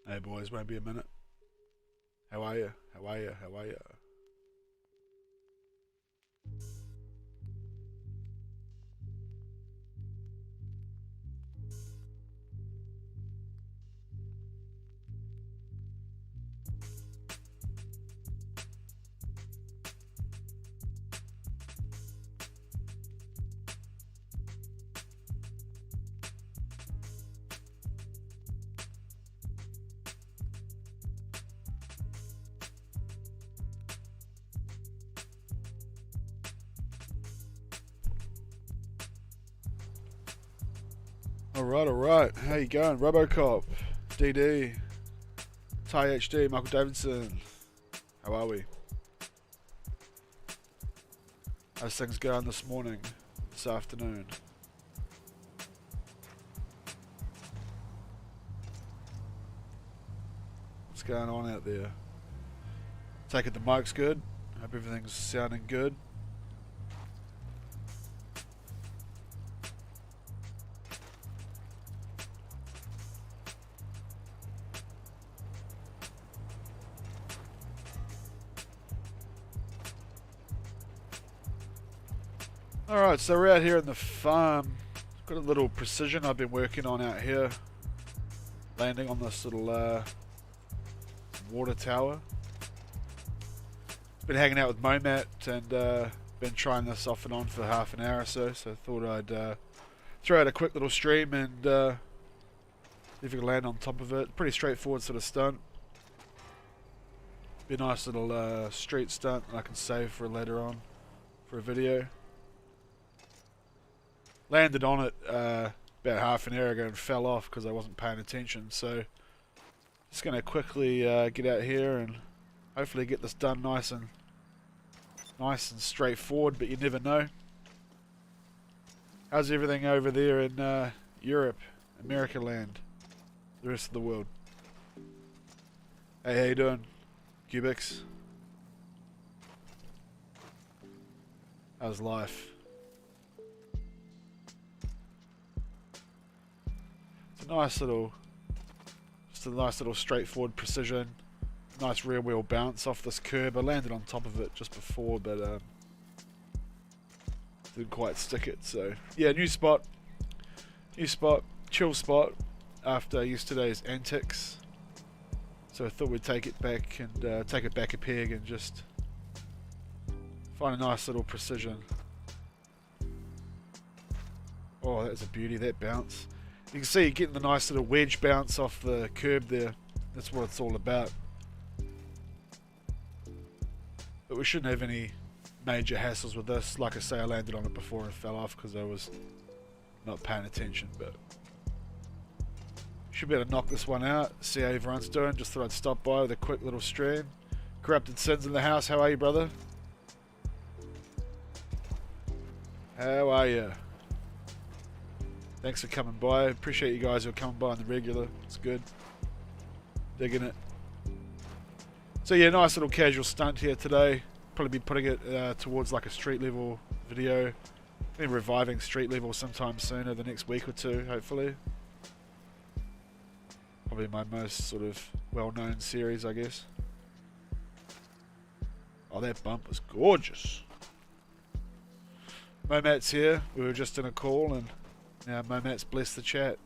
Hey boys, won't be a minute. How are you? How are you? How are you? Alright. How you going? Robocop, DD, Ty HD, Michael Davidson. How are we? How's things going this morning, this afternoon? What's going on out there? Take it the mic's good. Hope everything's sounding good. Alright, so we're out here in the farm. Got a little precision I've been working on out here. Landing on this little water tower. Been hanging out with Momat and been trying this off and on for half an hour or so. So I thought I'd throw out a quick little stream and see if we can land on top of it. Pretty straightforward sort of stunt. Be a nice little street stunt that I can save for later on for a video. Landed on it about half an hour ago and fell off because I wasn't paying attention. So just going to quickly get out here and hopefully get this done nice and straightforward. But you never know. How's everything over there in Europe, America land, the rest of the world? Hey, how you doing, Cubics? How's life? It's a nice little straightforward precision. Nice rear wheel bounce off this curb. I landed on top of it just before, but didn't quite stick it. So yeah, new spot, chill spot after yesterday's antics. So I thought we'd take it back and take it back a peg and just find a nice little precision. Oh, that was a beauty, that bounce. You can see you're getting the nice little wedge bounce off the curb there. That's what it's all about. But we shouldn't have any major hassles with this. Like I say, I landed on it before and fell off because I was not paying attention. But should be able to knock this one out. See how everyone's doing. Just thought I'd stop by with a quick little stream. Corrupted Sins in the house. How are you, brother? How are you? Thanks for coming by. Appreciate you guys who are coming by on the regular. It's good. Digging it. So yeah, nice little casual stunt here today. Probably be putting it towards like a street level video. Maybe reviving street level sometime sooner, the next week or two, hopefully. Probably my most sort of well-known series, I guess. Oh, that bump was gorgeous. Momat's here. We were just in a call and now Momat's blessed the chat.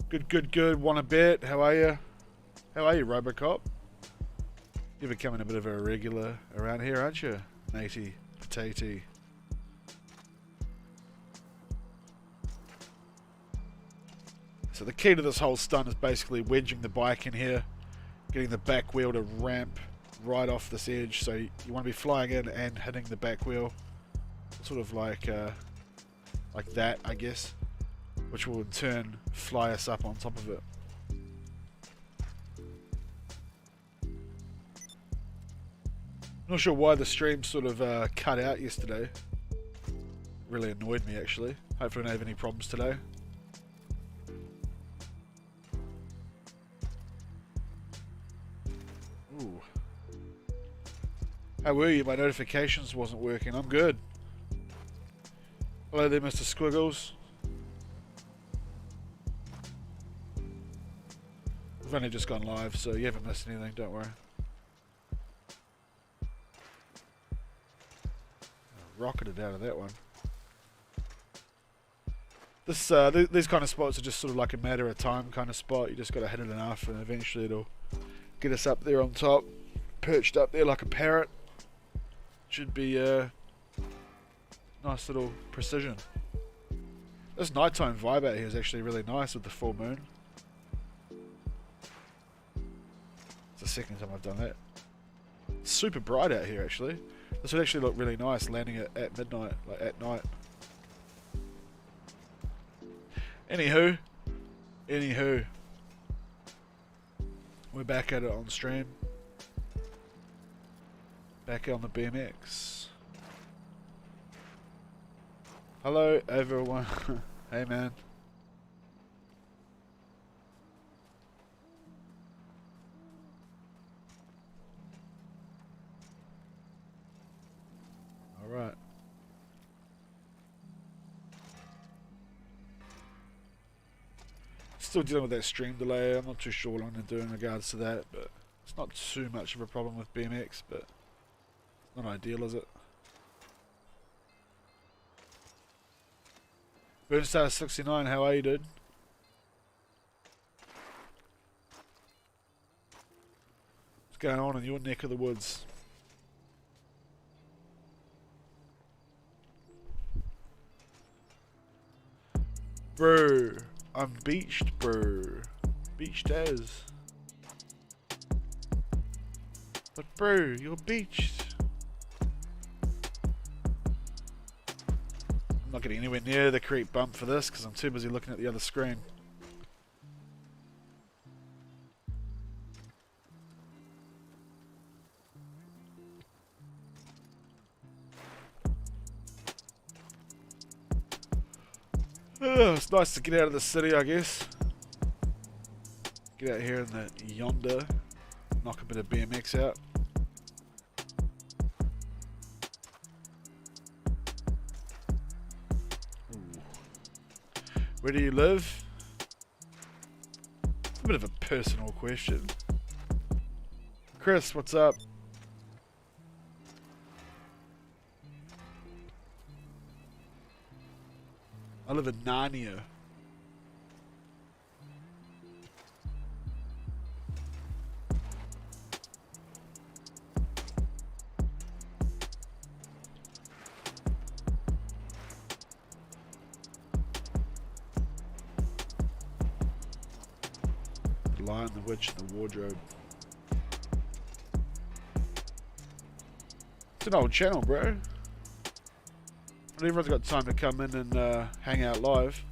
Good. Want a bet? How are you? How are you, Robocop? You're becoming a bit of a regular around here, aren't you, Natey Potato? So the key to this whole stunt is basically wedging the bike in here, getting the back wheel to ramp right off this edge. So you want to be flying in and hitting the back wheel, sort of like that, I guess, which will in turn fly us up on top of it. Not sure why the stream sort of cut out yesterday. Really annoyed me actually. Hopefully I don't have any problems today. Ooh. How were you? My notifications wasn't working. I'm good. Hello there, Mr. Squiggles. We've only just gone live, so you haven't missed anything, don't worry. Rocketed out of that one. These kind of spots are just sort of like a matter of time kind of spot. You just got to hit it enough and eventually it'll get us up there on top. Perched up there like a parrot. Should be a nice little precision. This nighttime vibe out here is actually really nice with the full moon. It's the second time I've done that. It's super bright out here actually. This would actually look really nice landing it at midnight, like at night. Anywho, we're back at it on stream. Back on the BMX. Hello everyone. Hey man. Alright. Still dealing with that stream delay. I'm not too sure what I'm going to do in regards to that, but it's not too much of a problem with BMX, but it's not ideal, is it? Burnstar69, how are you, dude? What's going on in your neck of the woods? Bro, I'm beached, bro. Beached as. But bro, you're beached. I'm not getting anywhere near the creep bump for this because I'm too busy looking at the other screen. Oh, it's nice to get out of the city, I guess. Get out here in the yonder, knock a bit of BMX out. Where do you live? It's a bit of a personal question. Chris, what's up? I live in Narnia. The Lion, the Witch, and the Wardrobe. It's an old channel, bro. Not everyone's got time to come in and hang out live.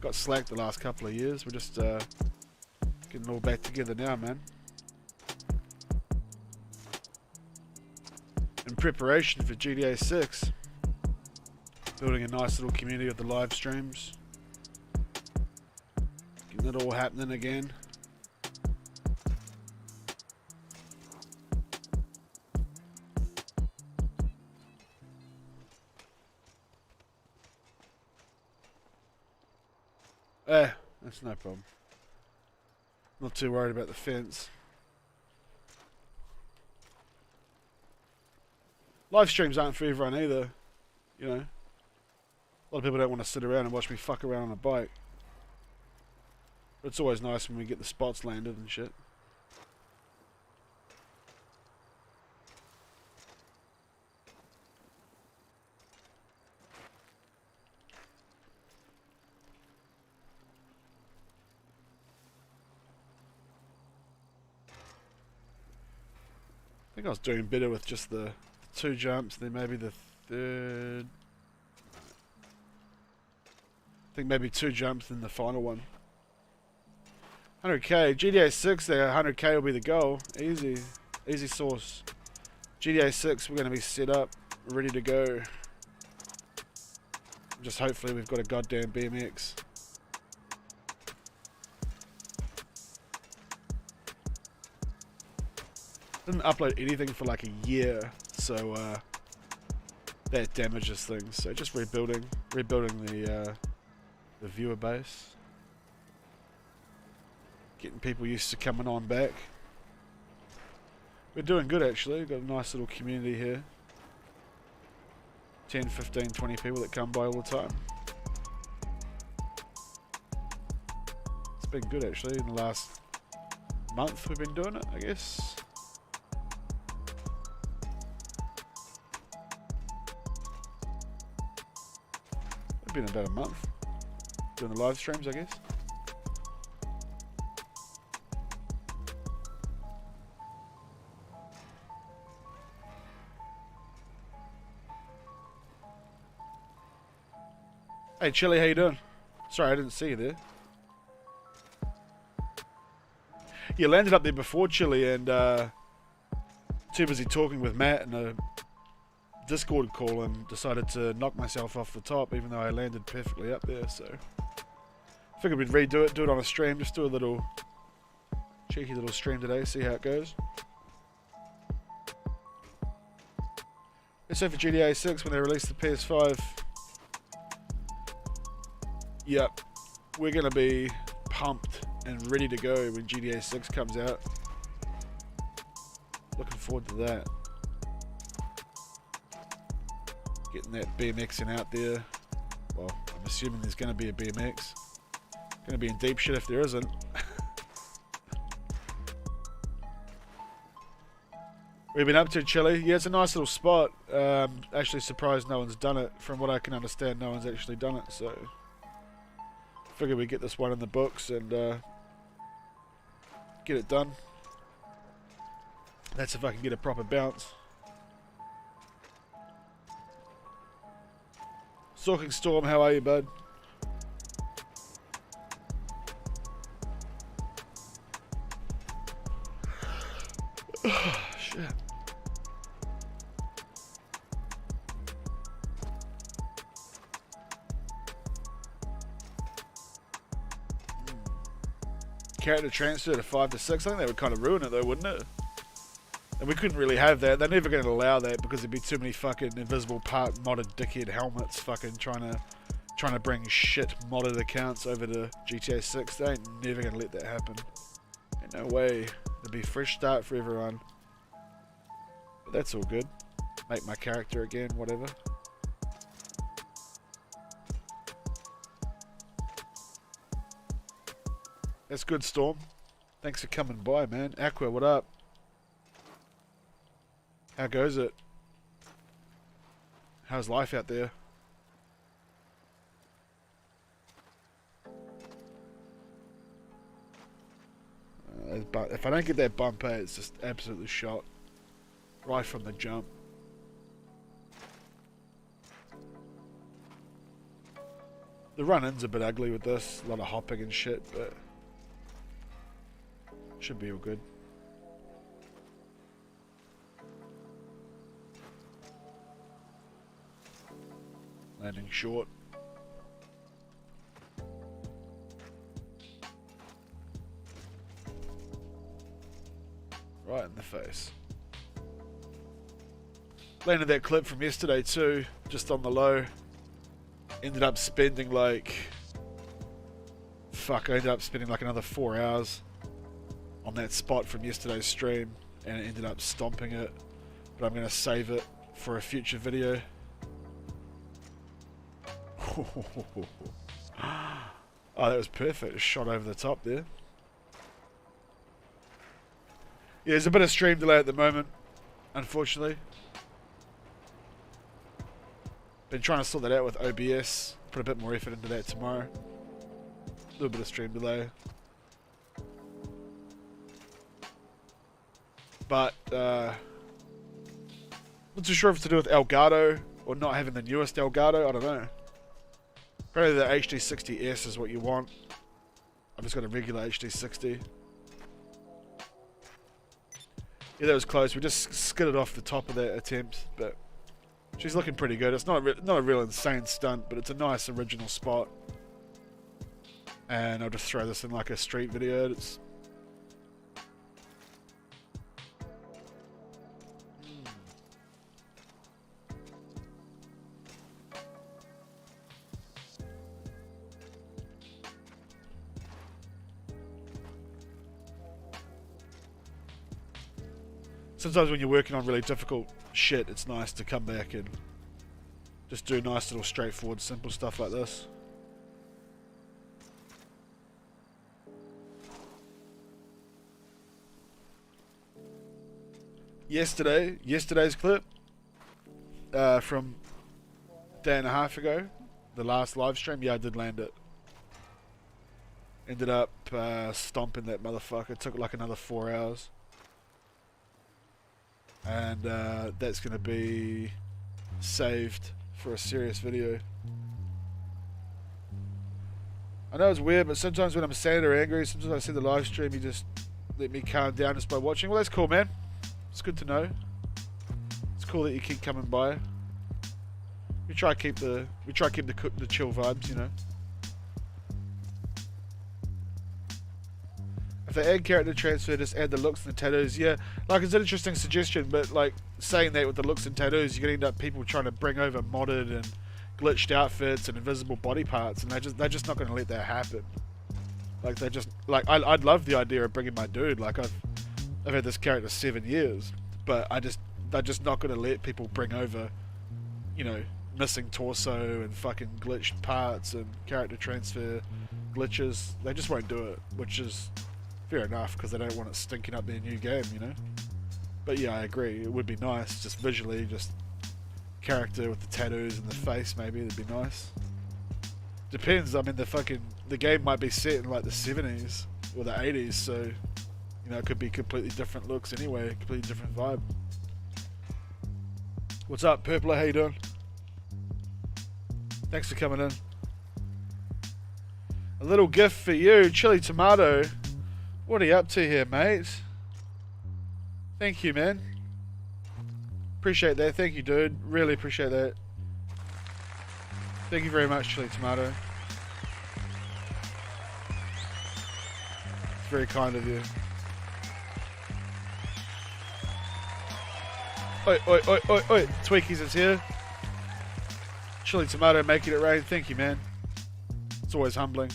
Got slacked the last couple of years. We're just getting all back together now, man. In preparation for GTA 6. Building a nice little community of the live streams. Getting it all happening again. That's no problem. Not too worried about the fence. Live streams aren't for everyone either. You know. A lot of people don't want to sit around and watch me fuck around on a bike. But it's always nice when we get the spots landed and shit. I think I was doing better with just the 2 jumps, then maybe the third. I think maybe 2 jumps, then the final one. 100k. GTA 6 there, 100k will be the goal. Easy. Easy sauce. GTA 6, we're going to be set up, ready to go. Just hopefully we've got a goddamn BMX. Didn't upload anything for like a year, so that damages things. So just rebuilding the viewer base, getting people used to coming on back. We're doing good actually. We've got a nice little community here. 10, 15, 20 people that come by all the time. It's been good actually. In the last month we've been doing it, I guess. It's been about a month doing the live streams, I guess. Hey Chili, how you doing? Sorry, I didn't see you there. You landed up there before Chili, and too busy talking with Matt in a Discord call and decided to knock myself off the top, even though I landed perfectly up there. So figured we'd redo it, do it on a stream, just do a little cheeky little stream today, see how it goes. Let's say for GTA 6 when they release the PS5. Yep, we're going to be pumped and ready to go when GTA 6 comes out. Looking forward to that. Getting that BMXing out there. Well, I'm assuming there's going to be a BMX. Going to be in deep shit if there isn't. We've been up to Chile. Yeah, it's a nice little spot. Actually surprised no one's done it. From what I can understand, no one's actually done it, so figured we'd get this one in the books and get it done. That's if I can get a proper bounce. Stalking Storm, how are you, bud? Shit. Character transfer to 5 to 6. I think that would kind of ruin it though, wouldn't it? And we couldn't really have that. They're never going to allow that because there'd be too many fucking invisible part modded dickhead helmets fucking trying to bring shit modded accounts over to GTA 6. They ain't never going to let that happen. Ain't no way. It'll be a fresh start for everyone. But that's all good. Make my character again, whatever. That's good, Storm. Thanks for coming by, man. Aqua, what up? How goes it? How's life out there? If I don't get that bumper, it's just absolutely shot. Right from the jump. The run-in's a bit ugly with this. A lot of hopping and shit, but should be all good. Landing short. Right in the face. Landed that clip from yesterday too, just on the low. Ended up spending like... Fuck, I ended up spending like another 4 hours on that spot from yesterday's stream, and it ended up stomping it. But I'm going to save it for a future video. Oh, that was perfect. Shot over the top there. Yeah, there's a bit of stream delay at the moment, unfortunately. Been trying to sort that out with OBS. Put a bit more effort into that tomorrow. A little bit of stream delay. But, not too sure if it's to do with Elgato or not having the newest Elgato. I don't know. Probably the HD60S is what you want. I've just got a regular HD60. Yeah, that was close. We just skidded off the top of that attempt, but she's looking pretty good. It's not a real insane stunt, but it's a nice original spot. And I'll just throw this in like a street video. It's sometimes when you're working on really difficult shit, it's nice to come back and just do nice little straightforward simple stuff like this. Yesterday's clip from a day and a half ago, the last live stream, yeah, I did land it. Ended up stomping that motherfucker. It took like another 4 hours. And that's going to be saved for a serious video. I know it's weird, but sometimes when I'm sad or angry, sometimes I see the live stream, you just let me calm down just by watching. Well, that's cool, man. It's good to know. It's cool that you keep coming by. We try to keep the chill vibes, you know. If they add character transfer, just add the looks and the tattoos. Yeah, like it's an interesting suggestion, but like saying that with the looks and tattoos, you're gonna end up people trying to bring over modded and glitched outfits and invisible body parts, and they're just not gonna let that happen. Like they just like I'd love the idea of bringing my dude. Like I've had this character 7 years, but they're just not gonna let people bring over, you know, missing torso and fucking glitched parts and character transfer glitches. They just won't do it, which is fair enough, because they don't want it stinking up their new game, you know. But yeah, I agree, it would be nice, just visually, just character with the tattoos and the face, maybe, that'd be nice. Depends, I mean, the game might be set in like the 70s or the 80s, so, you know, it could be completely different looks anyway, completely different vibe. What's up, Purpler, how you doing? Thanks for coming in. A little gift for you, Chili Tomato. What are you up to here, mate? Thank you, man. Appreciate that. Thank you, dude. Really appreciate that. Thank you very much, Chili Tomato. It's very kind of you. Oi, oi, oi, oi, oi. Tweakies is here. Chili Tomato making it rain. Thank you, man. It's always humbling.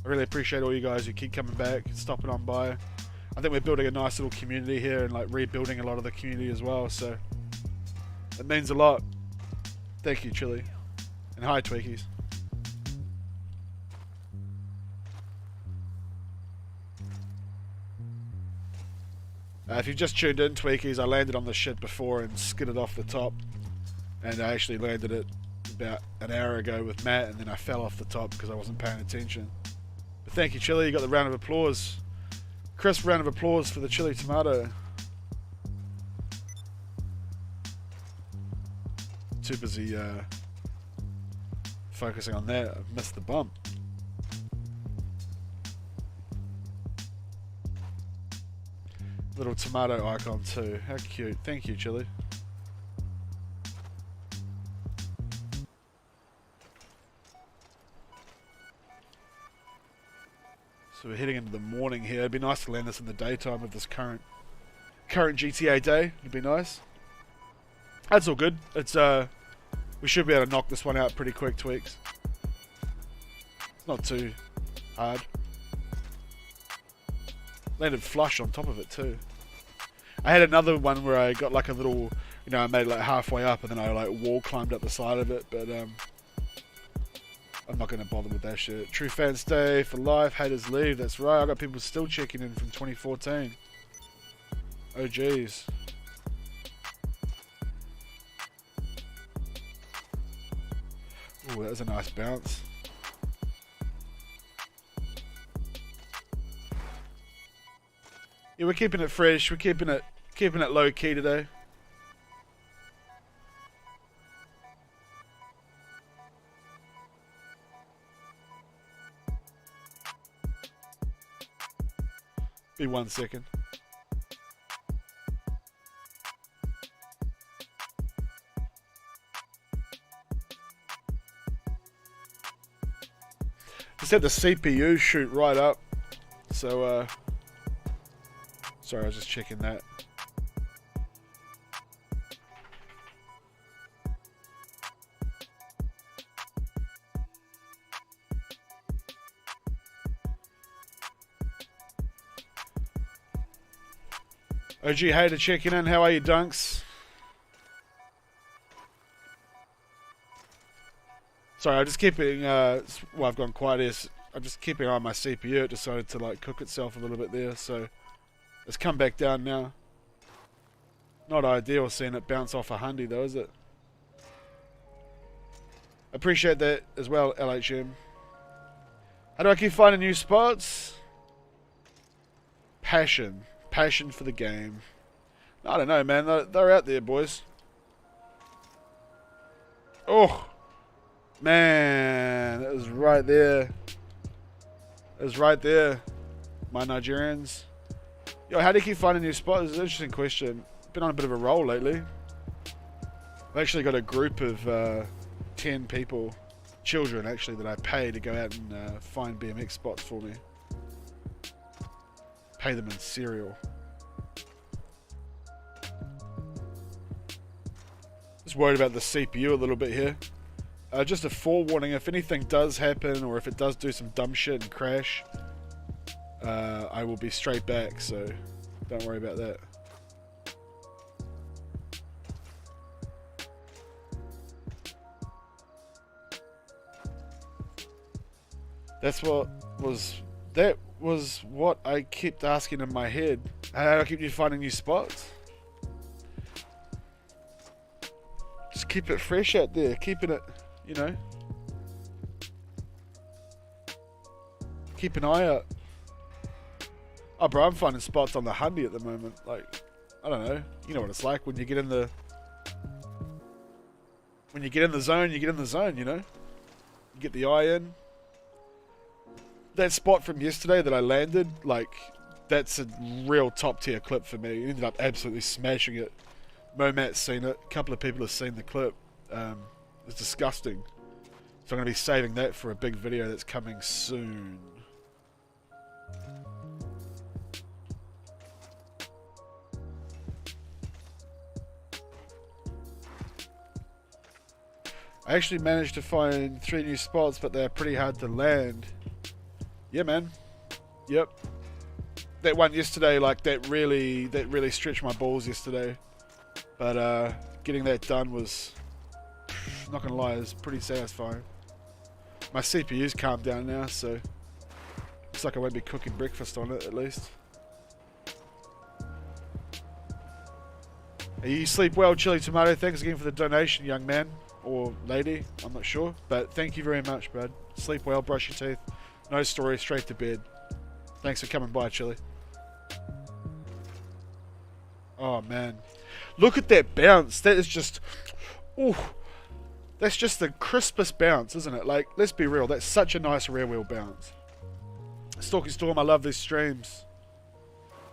I really appreciate all you guys who keep coming back, stopping on by. I think we're building a nice little community here and like rebuilding a lot of the community as well, so it means a lot. Thank you, Chili. And hi, Tweakies. If you've just tuned in, Tweakies, I landed on the shit before and skidded off the top. And I actually landed it about an hour ago with Matt, and then I fell off the top because I wasn't paying attention. But thank you, Chili. You got the round of applause. Crisp round of applause for the Chili Tomato. Too busy focusing on that. I've missed the bump. Little tomato icon too. How cute. Thank you, Chili. So we're heading into the morning here. It'd be nice to land this in the daytime of this current GTA day. It'd be nice. That's all good. It's we should be able to knock this one out pretty quick, Tweaks. It's not too hard. Landed flush on top of it too. I had another one where I got like a little, you know, I made it like halfway up and then I like wall climbed up the side of it, but I'm not going to bother with that shit. True fans stay for life, haters leave. That's right. I got people still checking in from 2014. Oh jeez. Ooh, that was a nice bounce. Yeah, we're keeping it fresh. We're keeping it low key today. Be 1 second. Just had the CPU shoot right up. So, sorry, I was just checking that. OG Hater checking in. How are you, Dunks? Sorry, I'm just keeping, well, I've gone quiet here. I'm just keeping an eye on my CPU. It decided to, like, cook itself a little bit there, so it's come back down now. Not ideal seeing it bounce off a hundy, though, is it? Appreciate that as well, LHM. How do I keep finding new spots? Passion. Passion for the game. I don't know, man. They're out there, boys. Oh! Man, it was right there. It was right there. My Nigerians. Yo, how do you keep finding new spots? It's an interesting question. Been on a bit of a roll lately. I've actually got a group of 10 people, children actually, that I pay to go out and find BMX spots for me. Pay them in cereal. Just worried about the CPU a little bit here. Just a forewarning, if anything does happen or if it does do some dumb shit and crash, I will be straight back, so don't worry about that. That was what I kept asking in my head. How do I keep you finding new spots? Just keep it fresh out there, keeping it, you know. Keep an eye out. Oh, bro, I'm finding spots on the Hundy at the moment. Like, I don't know. You know what it's like when you get in the zone. You get in the zone. You know. You get the eye in. That spot from yesterday that I landed, like, that's a real top tier clip for me. Ended up absolutely smashing it. Momat's seen it. A couple of people have seen the clip. It's disgusting. So I'm going to be saving that for a big video that's coming soon. I actually managed to find 3 new spots, but they're pretty hard to land. Yeah, man. Yep. That one yesterday, like, that really stretched my balls yesterday. But getting that done was, not gonna lie, it was pretty satisfying. My CPU's calmed down now, so looks like I won't be cooking breakfast on it at least. You sleep well, Chili Tomato. Thanks again for the donation, young man. Or lady, I'm not sure. But thank you very much, bud. Sleep well, brush your teeth. No story, straight to bed. Thanks for coming by, Chili. Oh, man. Look at that bounce. That is just... Ooh. That's just the crispest bounce, isn't it? Like, let's be real. That's such a nice rear wheel bounce. Stalky Storm, I love these streams.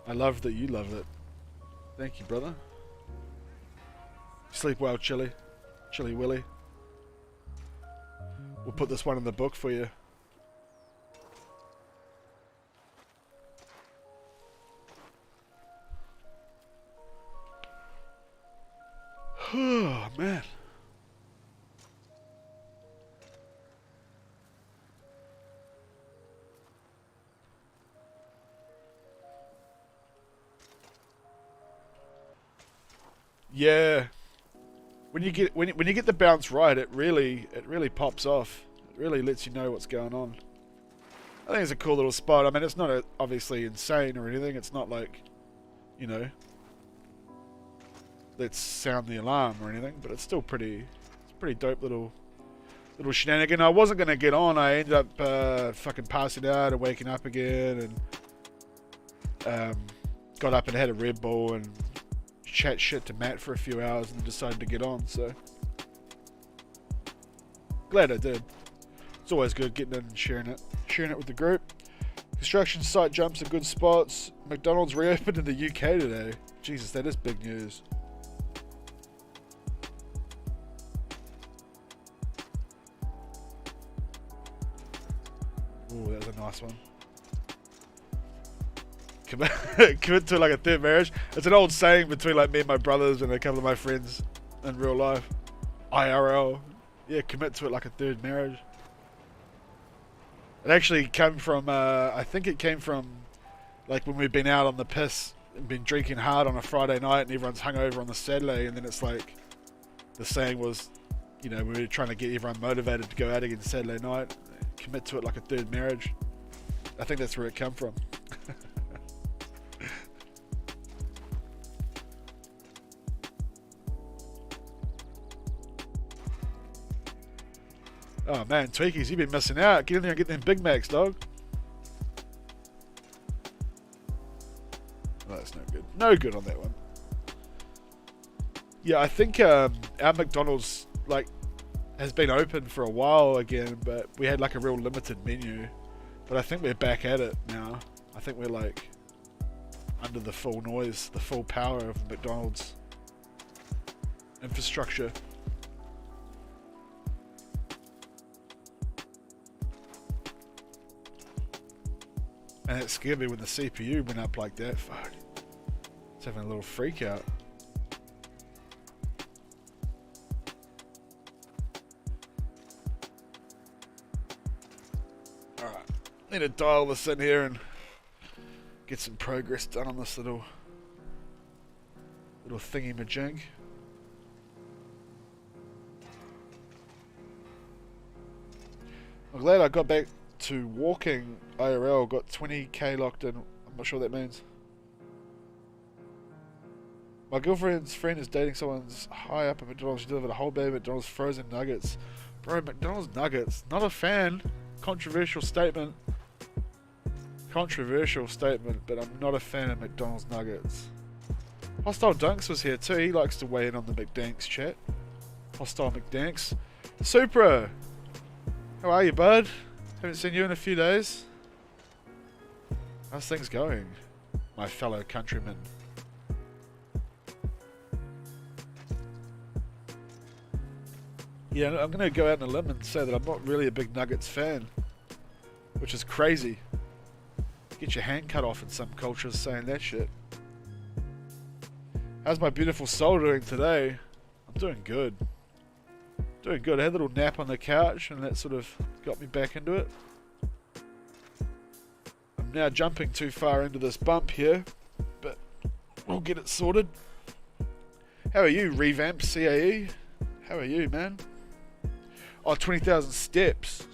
I love that you love it. Thank you, brother. Sleep well, Chili. Chili Willy. We'll put this one in the book for you. Oh, man. Yeah. When you get the bounce right, it really pops off. It really lets you know what's going on. I think it's a cool little spot. I mean, it's not obviously insane or anything. It's not like, you know, let's sound the alarm or anything, but it's still pretty dope little shenanigan. I wasn't gonna get on. I ended up fucking passing out and waking up again, and got up and had a Red Bull and chat shit to Matt for a few hours and decided to get on, so glad I did. It's always good getting in and sharing it with the group. Construction site jumps are good spots. McDonald's reopened in the UK today. Jesus, that is big news. Ooh, that was a nice one. Commit to like a third marriage. It's an old saying between like me and my brothers and a couple of my friends in real life. IRL. Yeah, commit to it like a third marriage. It actually came from, I think it came from like when we've been out on the piss been drinking hard on a Friday night and everyone's hungover on the Saturday, and then it's like the saying was, you know, we were trying to get everyone motivated to go out again Saturday night, commit to it like a third marriage. I think that's where it come from. Oh man, Tweakies, you've been missing out. Get in there and get them Big Macs, dog. Oh, that's no good. No good on that one. Yeah, I think our McDonald's like has been open for a while again, but we had like a real limited menu. But I think we're back at it now. I think we're like under the full noise, the full power of McDonald's infrastructure. And it scared me when the CPU went up like that. Fuck. It's having a little freak out. Alright. Need to dial this in here and get some progress done on this little thingy-majig. I'm glad I got back to walking IRL, got 20k locked in. I'm not sure what that means. My girlfriend's friend is dating someone's high up at McDonald's. She delivered a whole bag of McDonald's frozen nuggets. Bro, McDonald's nuggets. Not a fan. Controversial statement. Controversial statement, but I'm not a fan of McDonald's nuggets. Hostile Dunks was here too. He likes to weigh in on the McDanks chat. Hostile McDanks. Supra! How are you, bud? Haven't seen you in a few days. How's things going, my fellow countrymen? Yeah, I'm going to go out on a limb and say that I'm not really a big Nuggets fan, which is crazy. Get your hand cut off in some cultures saying that shit. How's my beautiful soul doing today? I'm doing good. Doing good. I had a little nap on the couch and that sort of got me back into it. I'm now jumping too far into this bump here, but we'll get it sorted. How are you, revamped CAE? How are you, man? Oh, 20,000 steps.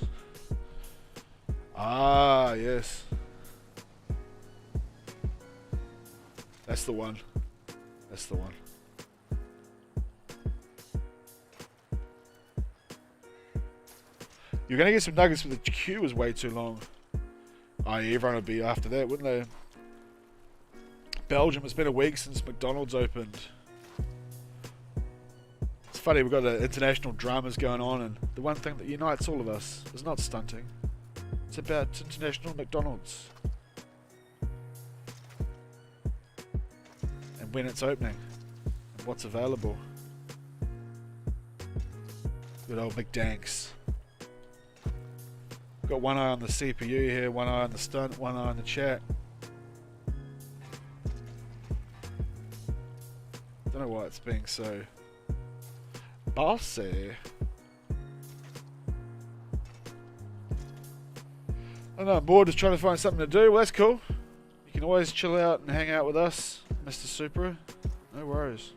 Ah, yes. That's the one. That's the one. You're going to get some nuggets, but the queue is way too long. Oh, yeah, everyone would be after that, wouldn't they? Belgium, it's been a week since McDonald's opened. It's funny, we've got international dramas going on, and the one thing that unites all of us is not stunting. It's about international McDonald's. And when it's opening, and what's available. Good old McDanks. Got one eye on the CPU here, one eye on the stunt, one eye on the chat. Don't know why it's being so bossy. I don't know, I'm bored, just trying to find something to do. Well, that's cool. You can always chill out and hang out with us, Mr. Supra. No worries.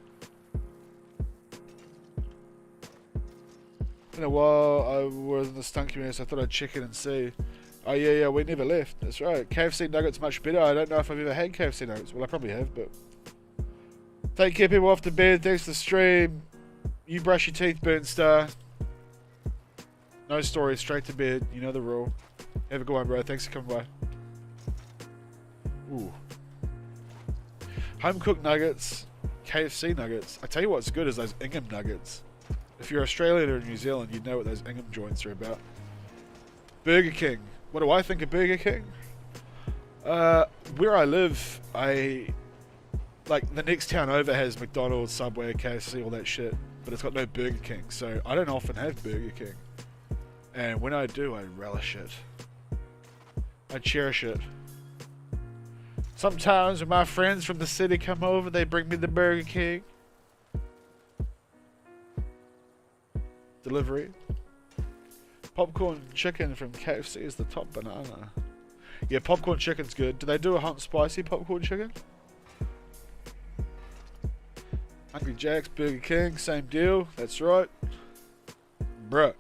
In a while I was in the stunt community, so I thought I'd check in and see. Oh yeah, we never left. That's right. KFC nuggets much better. I don't know if I've ever had KFC nuggets. Well, I probably have, but take care, people, off to bed. Thanks for the stream. You brush your teeth, Burn Star. No story, straight to bed. You know the rule. Have a good one, bro. Thanks for coming by. Ooh. Home cooked nuggets, KFC nuggets. I tell you what's good is those Ingham nuggets. If you're Australian or New Zealand, you'd know what those Ingham joints are about. Burger King. What do I think of Burger King? Where I live, like the next town over has McDonald's, Subway, KFC, all that shit, but it's got no Burger King, so I don't often have Burger King. And when I do, I relish it. I cherish it. Sometimes when my friends from the city come over, they bring me the Burger King. Delivery. Popcorn chicken from KFC is the top banana. Yeah, popcorn chicken's good. Do they do a hot and spicy popcorn chicken? Hungry Jack's, Burger King, same deal. That's right. Bruh.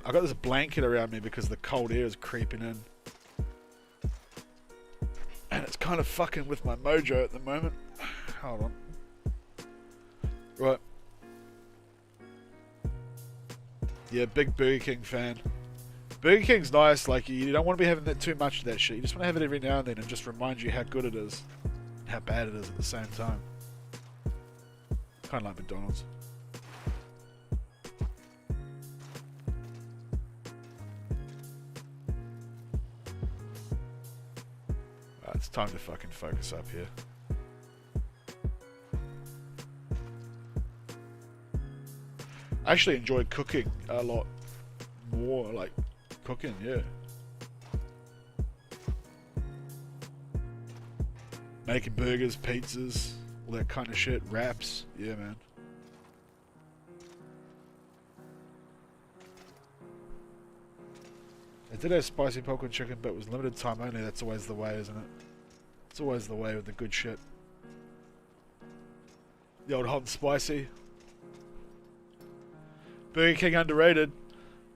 I got this blanket around me because the cold air is creeping in. And it's kind of fucking with my mojo at the moment. Hold on. Right. Yeah, big Burger King fan. Burger King's nice, like, you don't want to be having that too much of that shit. You just want to have it every now and then and just remind you how good it is. And how bad it is at the same time. Kind of like McDonald's. It's time to fucking focus up here. I actually enjoy cooking a lot more, like cooking, yeah. Making burgers, pizzas, all that kind of shit, wraps, yeah man. I did have spicy popcorn chicken, but it was limited time only. That's always the way, isn't it? It's always the way with the good shit. The old hot and spicy. Burger King underrated.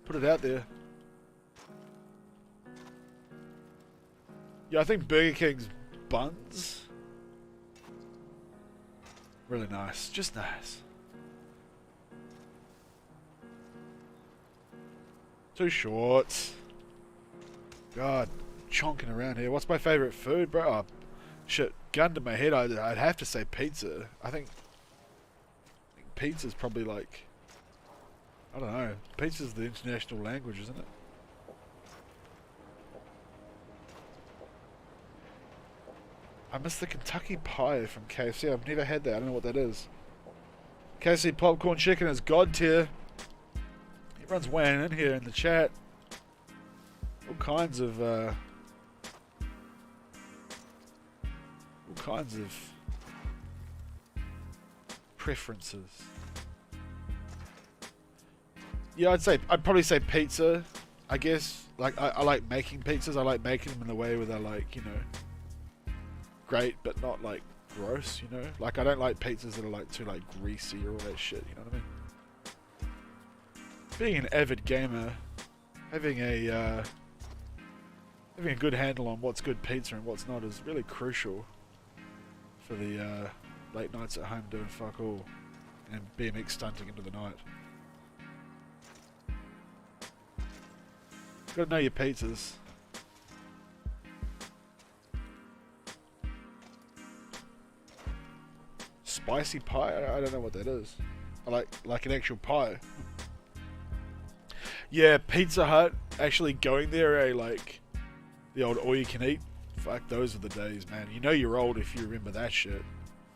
Put it out there. Yeah, I think Burger King's buns. Really nice. Just nice. Too short. God, chonking around here. What's my favourite food, bro? Oh, shit, gun to my head, I'd have to say pizza. I think pizza's probably like, I don't know. Pizza's the international language, isn't it? I miss the Kentucky pie from KFC. I've never had that. I don't know what that is. KFC popcorn chicken is god tier. Everyone's weighing in here in the chat. All kinds of preferences. Yeah, I'd probably say pizza. I guess like I like making pizzas. I like making them in a way where they're like, you know, great but not like gross. You know, like I don't like pizzas that are like too like greasy or all that shit. You know what I mean? Being an avid gamer, having a good handle on what's good pizza and what's not is really crucial for the late nights at home doing fuck all and BMX stunting into the night. Gotta know your pizzas. Spicy pie? I don't know what that is. I like an actual pie. Yeah, Pizza Hut. Actually going there, like the old all you can eat. Fuck, those are the days, man. You know you're old if you remember that shit.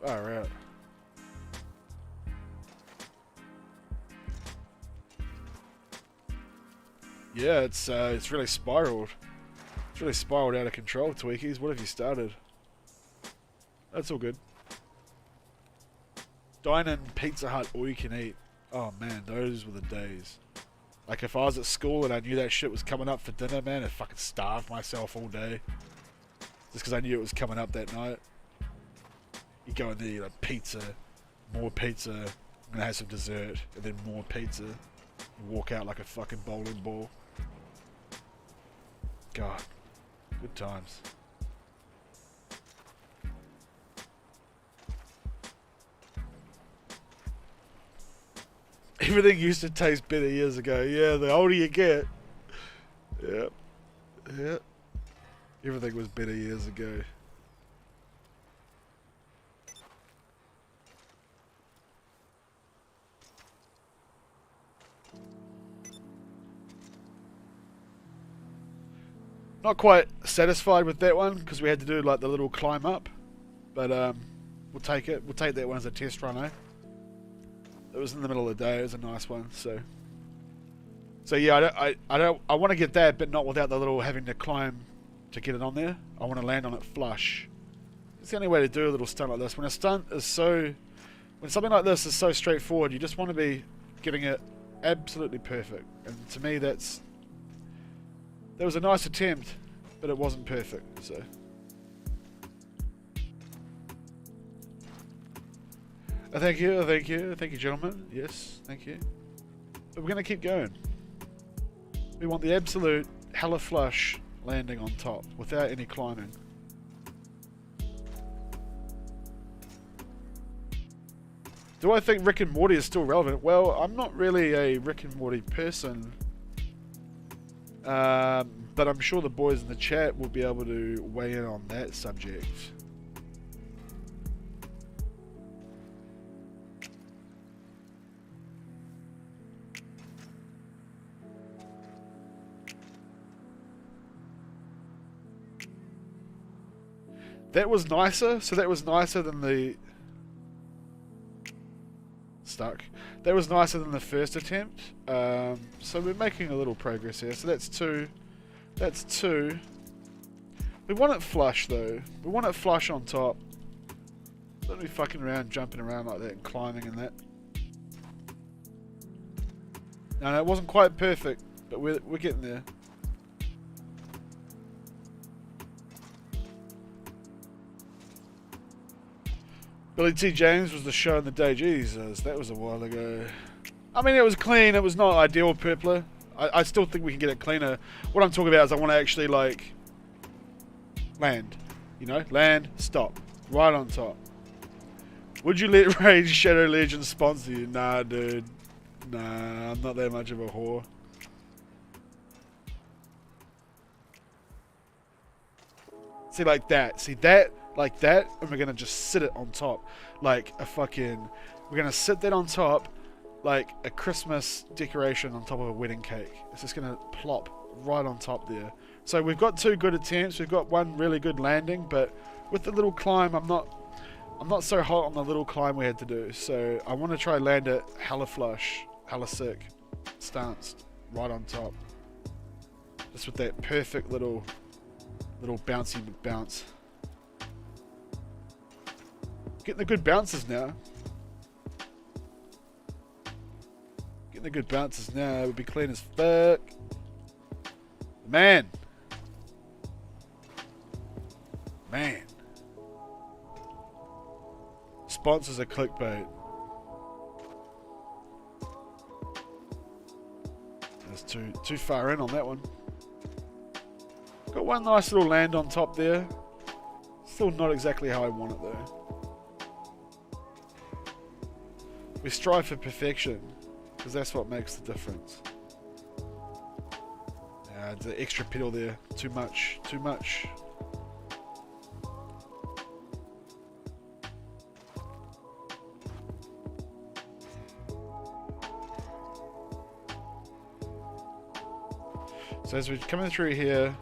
Far out. Yeah, it's really spiraled. It's really spiraled out of control, Tweakies. What have you started? That's all good. Dine-in, Pizza Hut, all you can eat. Oh man, those were the days. Like if I was at school and I knew that shit was coming up for dinner, man, I'd fucking starve myself all day. Just because I knew it was coming up that night. You go in there, you like pizza, more pizza, I'm gonna have some dessert, and then more pizza. You walk out like a fucking bowling ball. God, good times. Everything used to taste better years ago. Yeah, the older you get. Yep. Yep. Everything was better years ago. Not quite satisfied with that one because we had to do like the little climb up, but we'll take it. We'll take that one as a test run, eh? It was in the middle of the day. It was a nice one. So yeah, I want to get that, but not without the little having to climb to get it on there. I want to land on it flush. It's the only way to do a little stunt like this. When something like this is so straightforward, you just want to be getting it absolutely perfect. And to me, that's That was a nice attempt, but it wasn't perfect, so. Thank you, gentlemen. Yes, thank you. But we're going to keep going. We want the absolute hella flush landing on top without any climbing. Do I think Rick and Morty is still relevant? Well, I'm not really a Rick and Morty person. But I'm sure the boys in the chat will be able to weigh in on that subject. That was nicer, so that was nicer than the... Stuck. That was nicer than the first attempt. So we're making a little progress here. So that's 2. That's 2. We want it flush though. We want it flush on top. Don't be fucking around, jumping around like that and climbing and that. No, it wasn't quite perfect, but we're getting there. Billy T. James was the show in the day. Jesus, that was a while ago. I mean, it was clean. It was not ideal, Purpler. I still think we can get it cleaner. What I'm talking about is I want to actually, like, land. You know? Land, stop. Right on top. Would you let Rage Shadow Legends sponsor you? Nah, dude. Nah, I'm not that much of a whore. See, like that. See that? Like that, and we're gonna just sit it on top, like a fucking. We're gonna sit that on top, like a Christmas decoration on top of a wedding cake. It's just gonna plop right on top there. So we've got 2 good attempts. We've got 1 really good landing, but with the little climb, I'm not so hot on the little climb we had to do. So I want to try land it hella flush, hella sick, stance right on top, just with that perfect little bouncy bounce. Getting the good bounces now. Getting the good bounces now. It would be clean as fuck. Man. Man. Sponsors are clickbait. That's too far in on that one. Got 1 nice little land on top there. Still not exactly how I want it though. We strive for perfection, because that's what makes the difference. Yeah, the extra pedal there, too much. So as we're coming through here,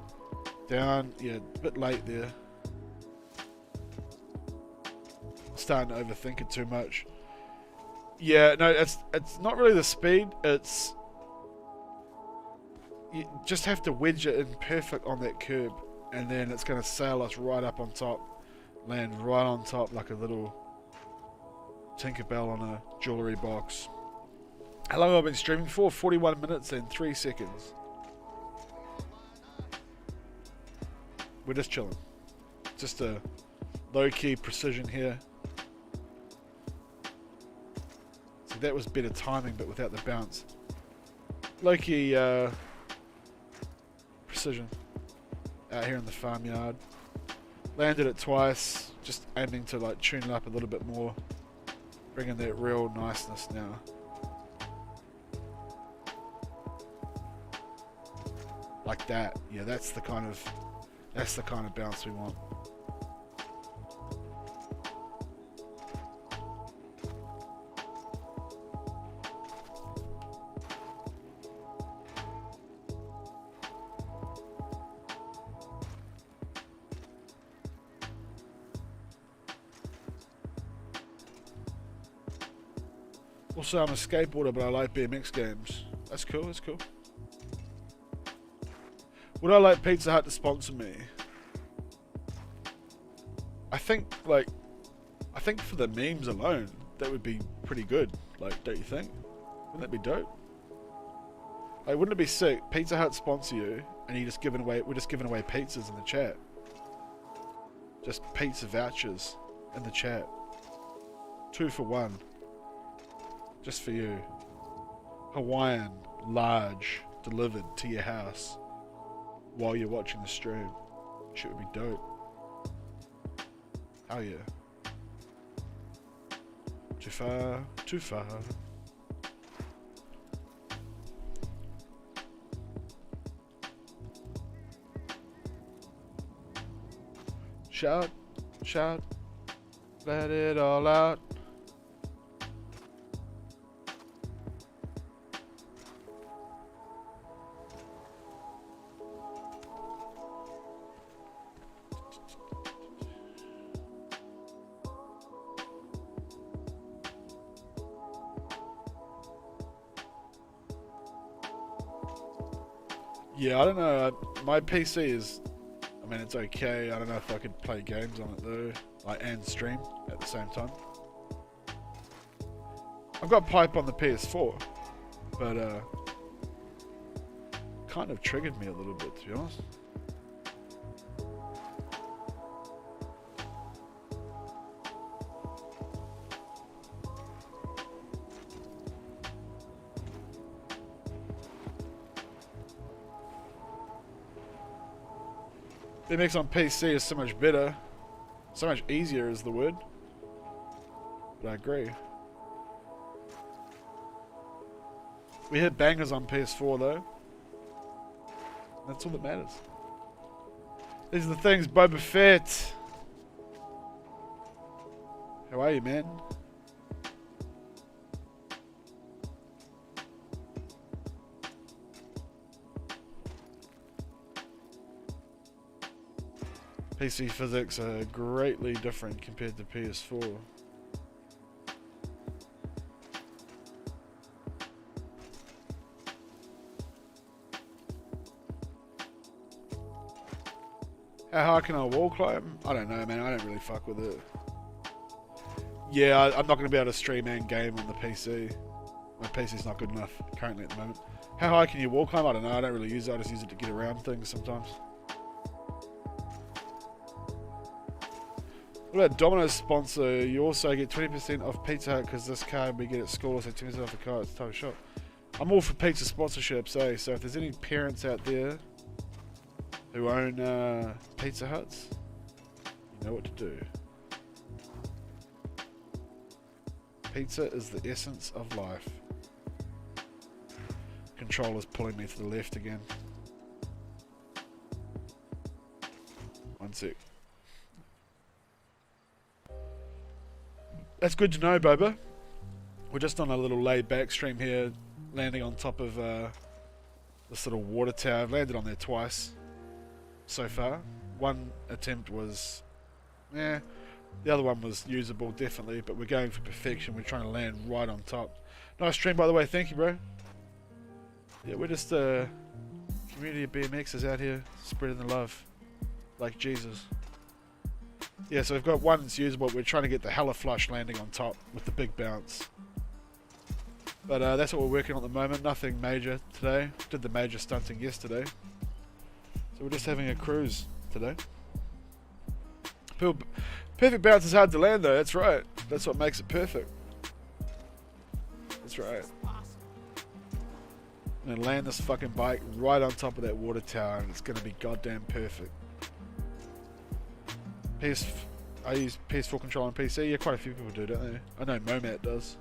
down, yeah, a bit late there. Starting to overthink it too much. Yeah, no, it's not really the speed, it's... You just have to wedge it in perfect on that curb, and then it's going to sail us right up on top, land right on top like a little Tinkerbell on a jewellery box. How long have I been streaming for? 41 minutes and 3 seconds. We're just chilling. Just a low-key precision here. That was better timing, but without the bounce. Low-key precision out here in the farmyard. Landed it twice, just aiming to like tune it up a little bit more, bringing that real niceness now. Like that, yeah. That's the kind of bounce we want. Also, I'm a skateboarder, but I like BMX games. That's cool, that's cool. Would I like Pizza Hut to sponsor me? I think for the memes alone, that would be pretty good. Like, don't you think? Wouldn't that be dope? Like, wouldn't it be sick? Pizza Hut sponsor you, and we're just giving away pizzas in the chat. Just pizza vouchers in the chat. 2 for 1. Just for you. Hawaiian, large, delivered to your house while you're watching the stream. Shit would be dope. Oh yeah. Too far, too far. Shout, shout, let it all out. Yeah, I don't know. My PC is, I mean, it's okay. I don't know if I could play games on it though, like, and stream at the same time. I've got pipe on the PS4, but kind of triggered me a little bit, to be honest. BMX on PC is so much better. So much easier is the word. But I agree. We hit bangers on PS4 though. That's all that matters. These are the things, Boba Fett. How are you, man? PC physics are greatly different compared to PS4. How high can I wall climb? I don't know, man. I don't really fuck with it. Yeah, I'm not going to be able to stream and game on the PC. My PC's not good enough currently at the moment. How high can you wall climb? I don't know. I don't really use it. I just use it to get around things sometimes. What about Domino's sponsor? You also get 20% off Pizza Hut because this card we get at school, so 20% off the card. It's a total shop. I'm all for pizza sponsorships, eh? So if there's any parents out there who own Pizza Huts, you know what to do. Pizza is the essence of life. Controller's pulling me to the left again. One sec. That's good to know, Boba. We're just on a little laid back stream here, landing on top of this little water tower. I've landed on there twice so far. One attempt was, the other one was usable, definitely, but we're going for perfection. We're trying to land right on top. Nice stream, by the way. Thank you, bro. Yeah, we're just community of BMXers out here spreading the love like Jesus. Yeah, so we've got one that's usable. We're trying to get the hella flush landing on top with the big bounce. But that's what we're working on at the moment. Nothing major today. Did the major stunting yesterday. So we're just having a cruise today. Perfect bounce is hard to land though. That's right. That's what makes it perfect. That's right. I'm gonna land this fucking bike right on top of that water tower and it's gonna be goddamn perfect. I use PS4 controller on PC. Yeah, quite a few people do, don't they? I know Momat does.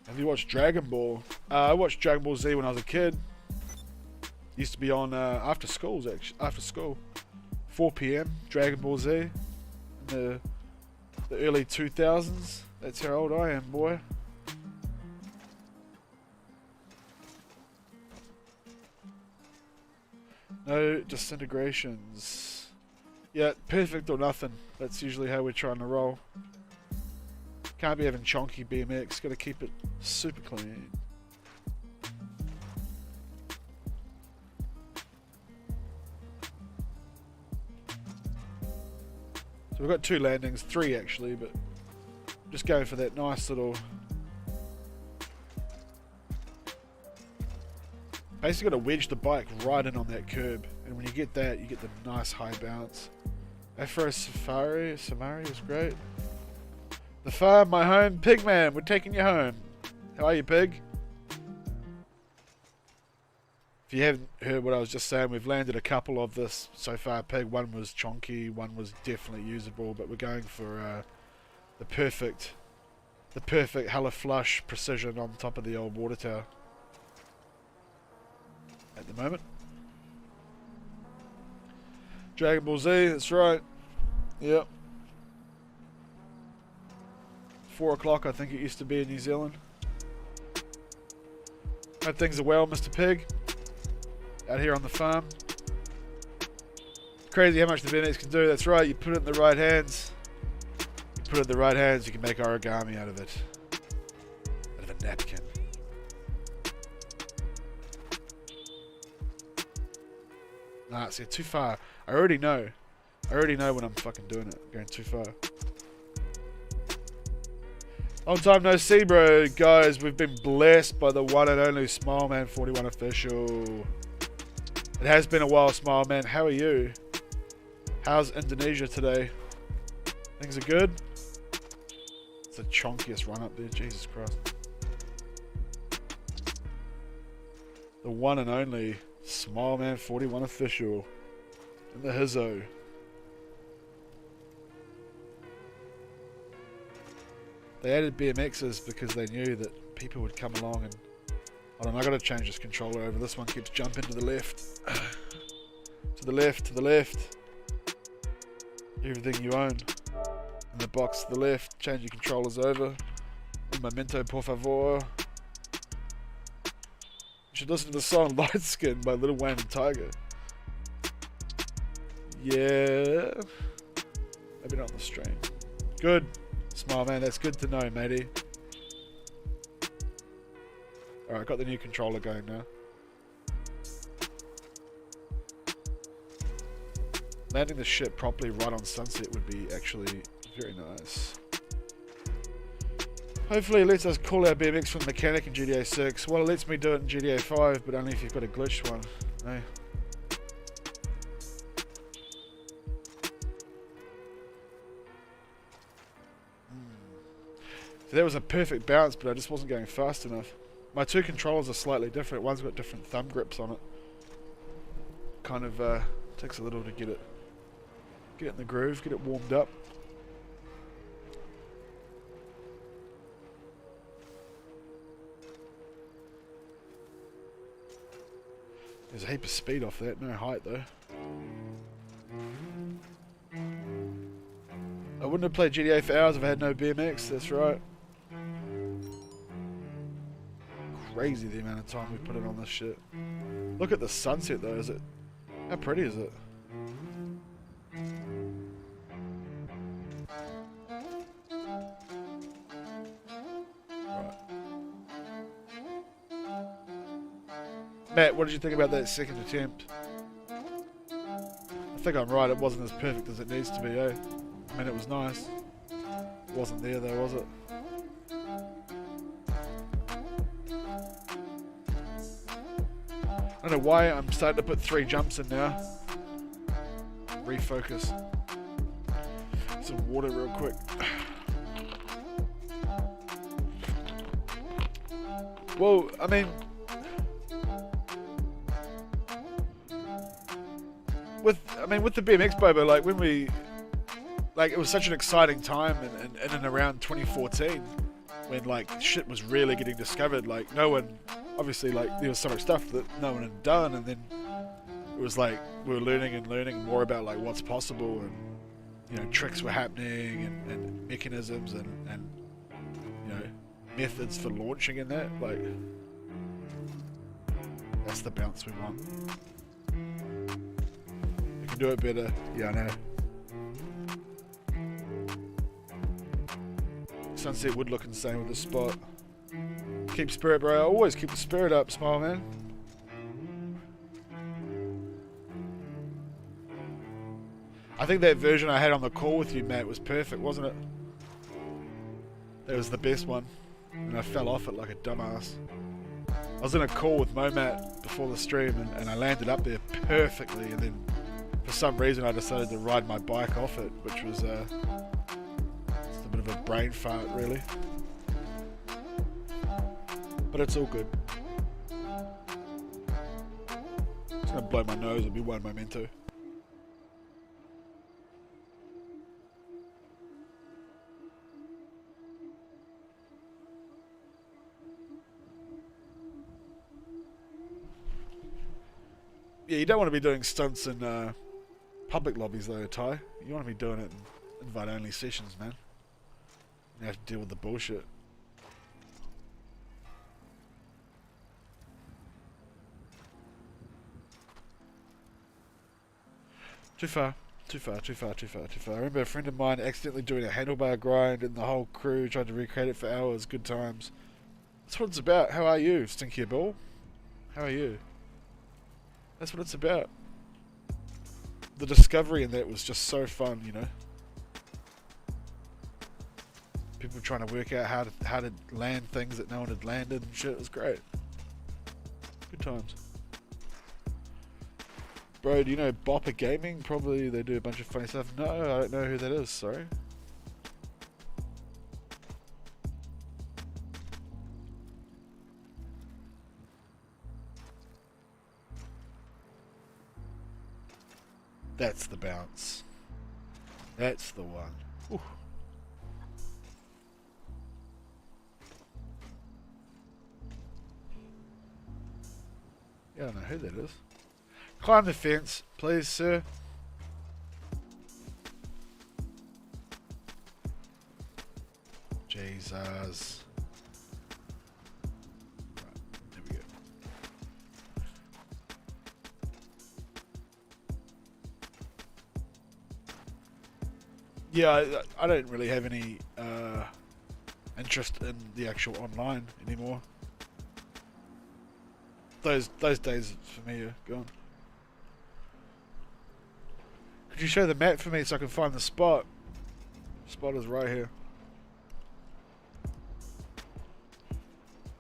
Have you watched Dragon Ball? I watched Dragon Ball Z when I was a kid. Used to be on after schools, actually. After school, 4 p.m. Dragon Ball Z. The early 2000s. That's how old I am, boy. No disintegrations. Yeah, perfect or nothing. That's usually how we're trying to roll. Can't be having chonky BMX. Got to keep it super clean. So we've got 2 landings, 3 actually, but just going for that nice little... Basically got to wedge the bike right in on that curb, and when you get that, you get the nice high bounce. Afro Samari was great. The farm, my home, Pigman, we're taking you home. How are you, Pig? If you haven't heard what I was just saying, we've landed a couple of this so far, Pig. One was chonky, one was definitely usable, but we're going for the perfect hella flush precision on top of the old water tower at the moment. Dragon Ball Z, that's right. Yep. 4 o'clock, I think it used to be in New Zealand. Hope things are well, Mr. Pig. Out here on the farm. Crazy how much the BMX can do. That's right, you put it in the right hands. You put it in the right hands, you can make origami out of it. Out of a napkin. Nah, see, too far. I already know when I'm fucking doing it. Going too far. Long time no see, bro. Guys, we've been blessed by the one and only Smileman41 official. It has been a while, Smileman. How are you? How's Indonesia today? Things are good? It's the chonkiest run up there. Jesus Christ. The one and only Smileman41 official. In the hizzo. They added BMXs because they knew that people would come along and... Hold on, I gotta change this controller over. This one keeps jumping to the left. To the left, to the left. Everything you own. In the box to the left. Change your controllers over. Un momento, por favor. You should listen to the song Light Skin by Lil Wayne and Tiger. Yeah. Maybe not on the stream. Good. Smile man, that's good to know, matey. Alright, got the new controller going now. Landing the ship properly right on sunset would be actually very nice. Hopefully it lets us call our BMX from the mechanic in GTA 6. Well, it lets me do it in GTA 5, but only if you've got a glitched one. Hey. So that was a perfect bounce, but I just wasn't going fast enough. My 2 controllers are slightly different. One's got different thumb grips on it. Kind of takes a little to get it in the groove, get it warmed up. There's a heap of speed off that, no height though. I wouldn't have played GTA for hours if I had no BMX, that's right. Crazy the amount of time we put it on this shit. Look at the sunset though, is it? How pretty is it? Right. Matt, what did you think about that second attempt? I think I'm right, it wasn't as perfect as it needs to be, eh? I mean, it was nice. It wasn't there though, was it? I don't know why I'm starting to put 3 jumps in now. Refocus. Some water real quick. Well, I mean... With the BMX Bobo, like when we... Like, it was such an exciting time in and around 2014 when, like, shit was really getting discovered. Like, no one... Obviously, like, there was so much stuff that no one had done, and then it was like we were learning more about, like, what's possible, and, you know, tricks were happening, and mechanisms, and, you know, methods for launching in that. Like, that's the bounce we want. We can do it better. Yeah, I know. Sunset would look insane with this spot. Keep spirit, bro. I always keep the spirit up, Smile Man. I think that version I had on the call with you, Matt, was perfect, wasn't it? That was the best one. And I fell off it like a dumbass. I was in a call with Momat before the stream and I landed up there perfectly, and then for some reason I decided to ride my bike off it, which was just a bit of a brain fart, really. But it's all good. It's gonna blow my nose and be one memento. Yeah, you don't want to be doing stunts in public lobbies though, Ty. You want to be doing it in invite-only sessions, man. You have to deal with the bullshit. Too far. Too far, too far, too far, too far. I remember a friend of mine accidentally doing a handlebar grind and the whole crew tried to recreate it for hours. Good times. That's what it's about. How are you, Stinky Ball? How are you? That's what it's about. The discovery in that was just so fun, you know. People trying to work out how to land things that no one had landed and shit. It was great. Good times. Bro, do you know Bopper Gaming? Probably they do a bunch of funny stuff. No, I don't know who that is, sorry. That's the bounce. That's the one. Ooh. Yeah, I don't know who that is. Climb the fence, please, sir. Jesus. Right, there we go. Yeah, I don't really have any interest in the actual online anymore. Those days for me are gone. Could you show the map for me so I can find the spot? Spot is right here.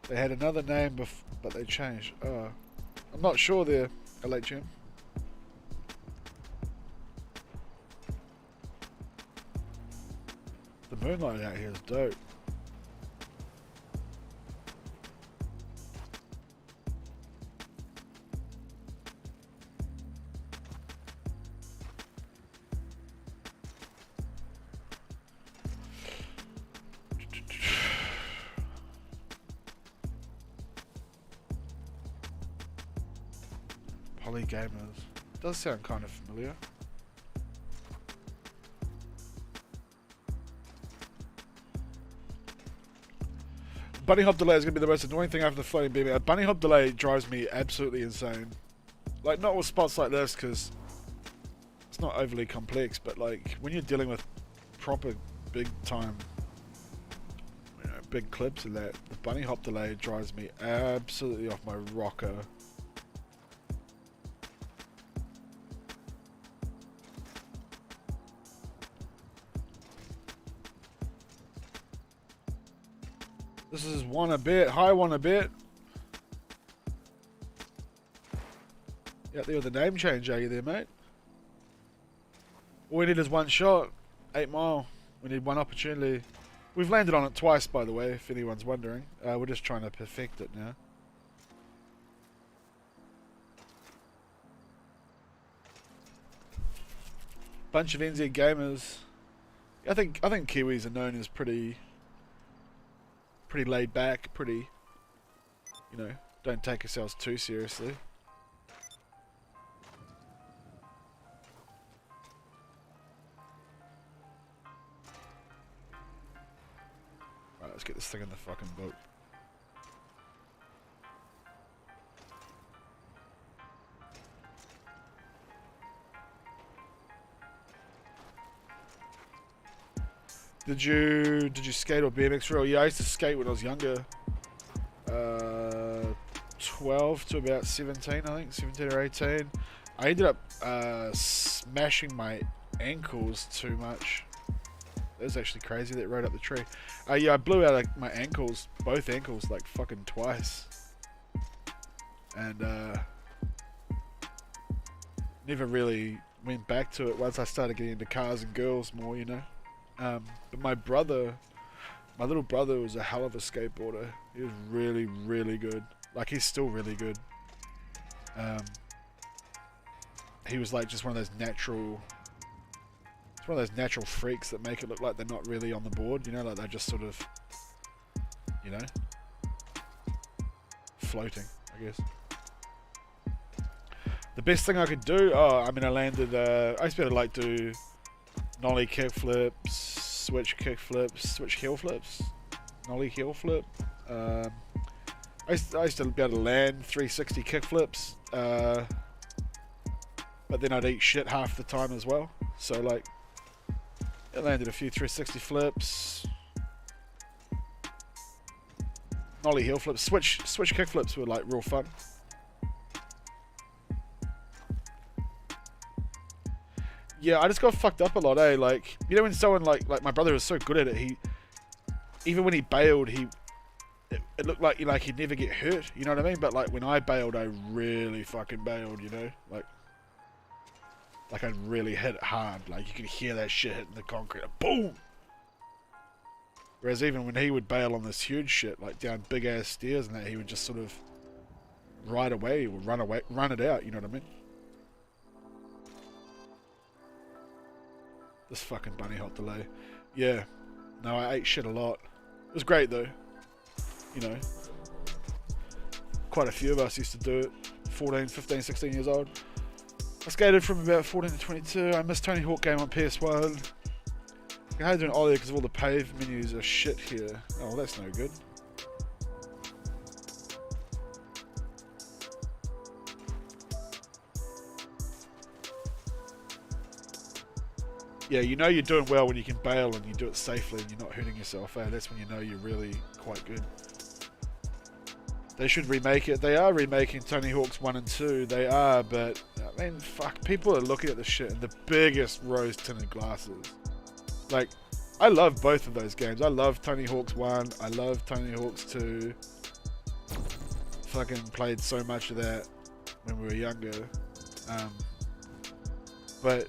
They had another name but they changed. I'm not sure there, LHM. The moonlight out here is dope. Gamers. Does sound kind of familiar. Bunny hop delay is going to be the most annoying thing after the floating BMX. A bunny hop delay drives me absolutely insane. Like, not with spots like this, because it's not overly complex, but like, when you're dealing with proper big time, you know, big clips and that, the bunny hop delay drives me absolutely off my rocker. This is one a bit, high one a bit. You out there with the name change, are you there, mate? All we need is one shot. 8 Mile. We need one opportunity. We've landed on it twice, by the way, if anyone's wondering. We're just trying to perfect it now. Bunch of NZ gamers. I think Kiwis are known as pretty laid back, pretty, you know, don't take yourselves too seriously. Right, let's get this thing in the fucking boat. Did you skate or BMX for real? Yeah, I used to skate when I was younger. 12 to about 17, I think, 17 or 18. I ended up smashing my ankles too much. That was actually crazy that rode up the tree. Yeah, I blew out like, my ankles, both ankles, like fucking twice. And never really went back to it once I started getting into cars and girls more, you know. But my little brother was a hell of a skateboarder. He was really, really good. Like, he's still really good. He was like just one of those natural... It's one of those natural freaks that make it look like they're not really on the board, you know, like they're just sort of, you know, floating, I guess. The best thing I could do, I mean, I landed, I used to be able to like do nollie kickflips, switch kickflips, switch heel flips, nollie heel flip. I used to be able to land 360 kickflips, but then I'd eat shit half the time as well. So like, I landed a few 360 flips, nollie heel flips, switch kick flips were like real fun. Yeah, I just got fucked up a lot, eh? Like, you know when someone like my brother was so good at it, even when he bailed, it looked like he'd never get hurt, you know what I mean? But like when I bailed, I really fucking bailed, you know? Like I'd really hit it hard. Like you could hear that shit hitting the concrete. Boom! Whereas even when he would bail on this huge shit, like down big ass stairs and that, he would just sort of ride away or run it out, you know what I mean? This fucking bunny hop delay. Yeah. No, I ate shit a lot. It was great though. You know. Quite a few of us used to do it. 14, 15, 16 years old. I skated from about 14 to 22. I missed Tony Hawk game on PS1. I had to do an ollie because of all the pave menus are shit here. Oh, well, that's no good. Yeah, you know you're doing well when you can bail and you do it safely and you're not hurting yourself. That's when you know you're really quite good. They should remake it. They are remaking Tony Hawk's 1 and 2. They are, but I mean, fuck. People are looking at this shit in the biggest rose-tinted glasses. Like, I love both of those games. I love Tony Hawk's 1. I love Tony Hawk's 2. Fucking played so much of that when we were younger. But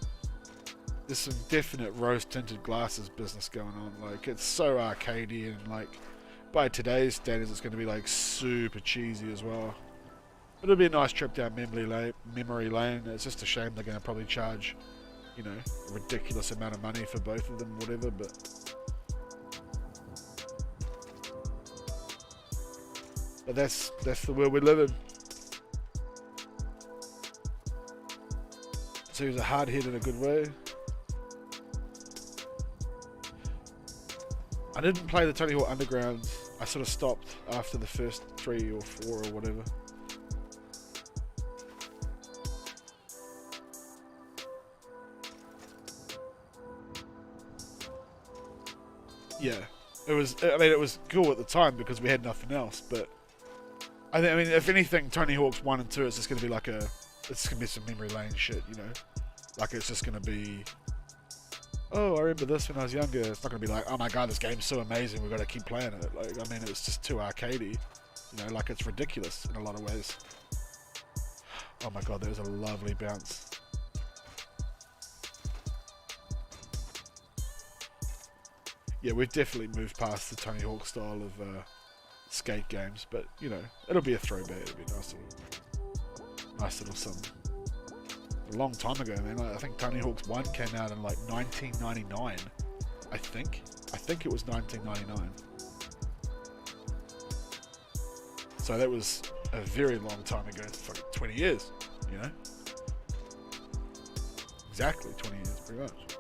there's some definite rose-tinted glasses business going on. Like, it's so arcadey and like, by today's standards, it's going to be like super cheesy as well. But it'll be a nice trip down memory lane. It's just a shame they're going to probably charge, you know, a ridiculous amount of money for both of them, whatever. But that's the world we live in. So he was a hard hit in a good way. I didn't play the Tony Hawk Underground. I sort of stopped after the first 3 or 4 or whatever. Yeah, it was. I mean, it was cool at the time because we had nothing else. But I mean, if anything, Tony Hawk's 1 and 2, it's just gonna be like it's gonna be some memory lane shit, you know. Like it's just gonna be. Oh, I remember this when I was younger. It's not going to be like, oh my god, this game's so amazing, we've got to keep playing it. Like, I mean, it's just too arcadey. You know, like it's ridiculous in a lot of ways. Oh my god, that was a lovely bounce. Yeah, we've definitely moved past the Tony Hawk style of skate games, but you know, it'll be a throwback. It'll be nice little something. A long time ago, man. I think Tony Hawk's 1 came out in like 1999. I think it was 1999. So that was a very long time ago. It's fucking 20 years, you know? Exactly 20 years, pretty much.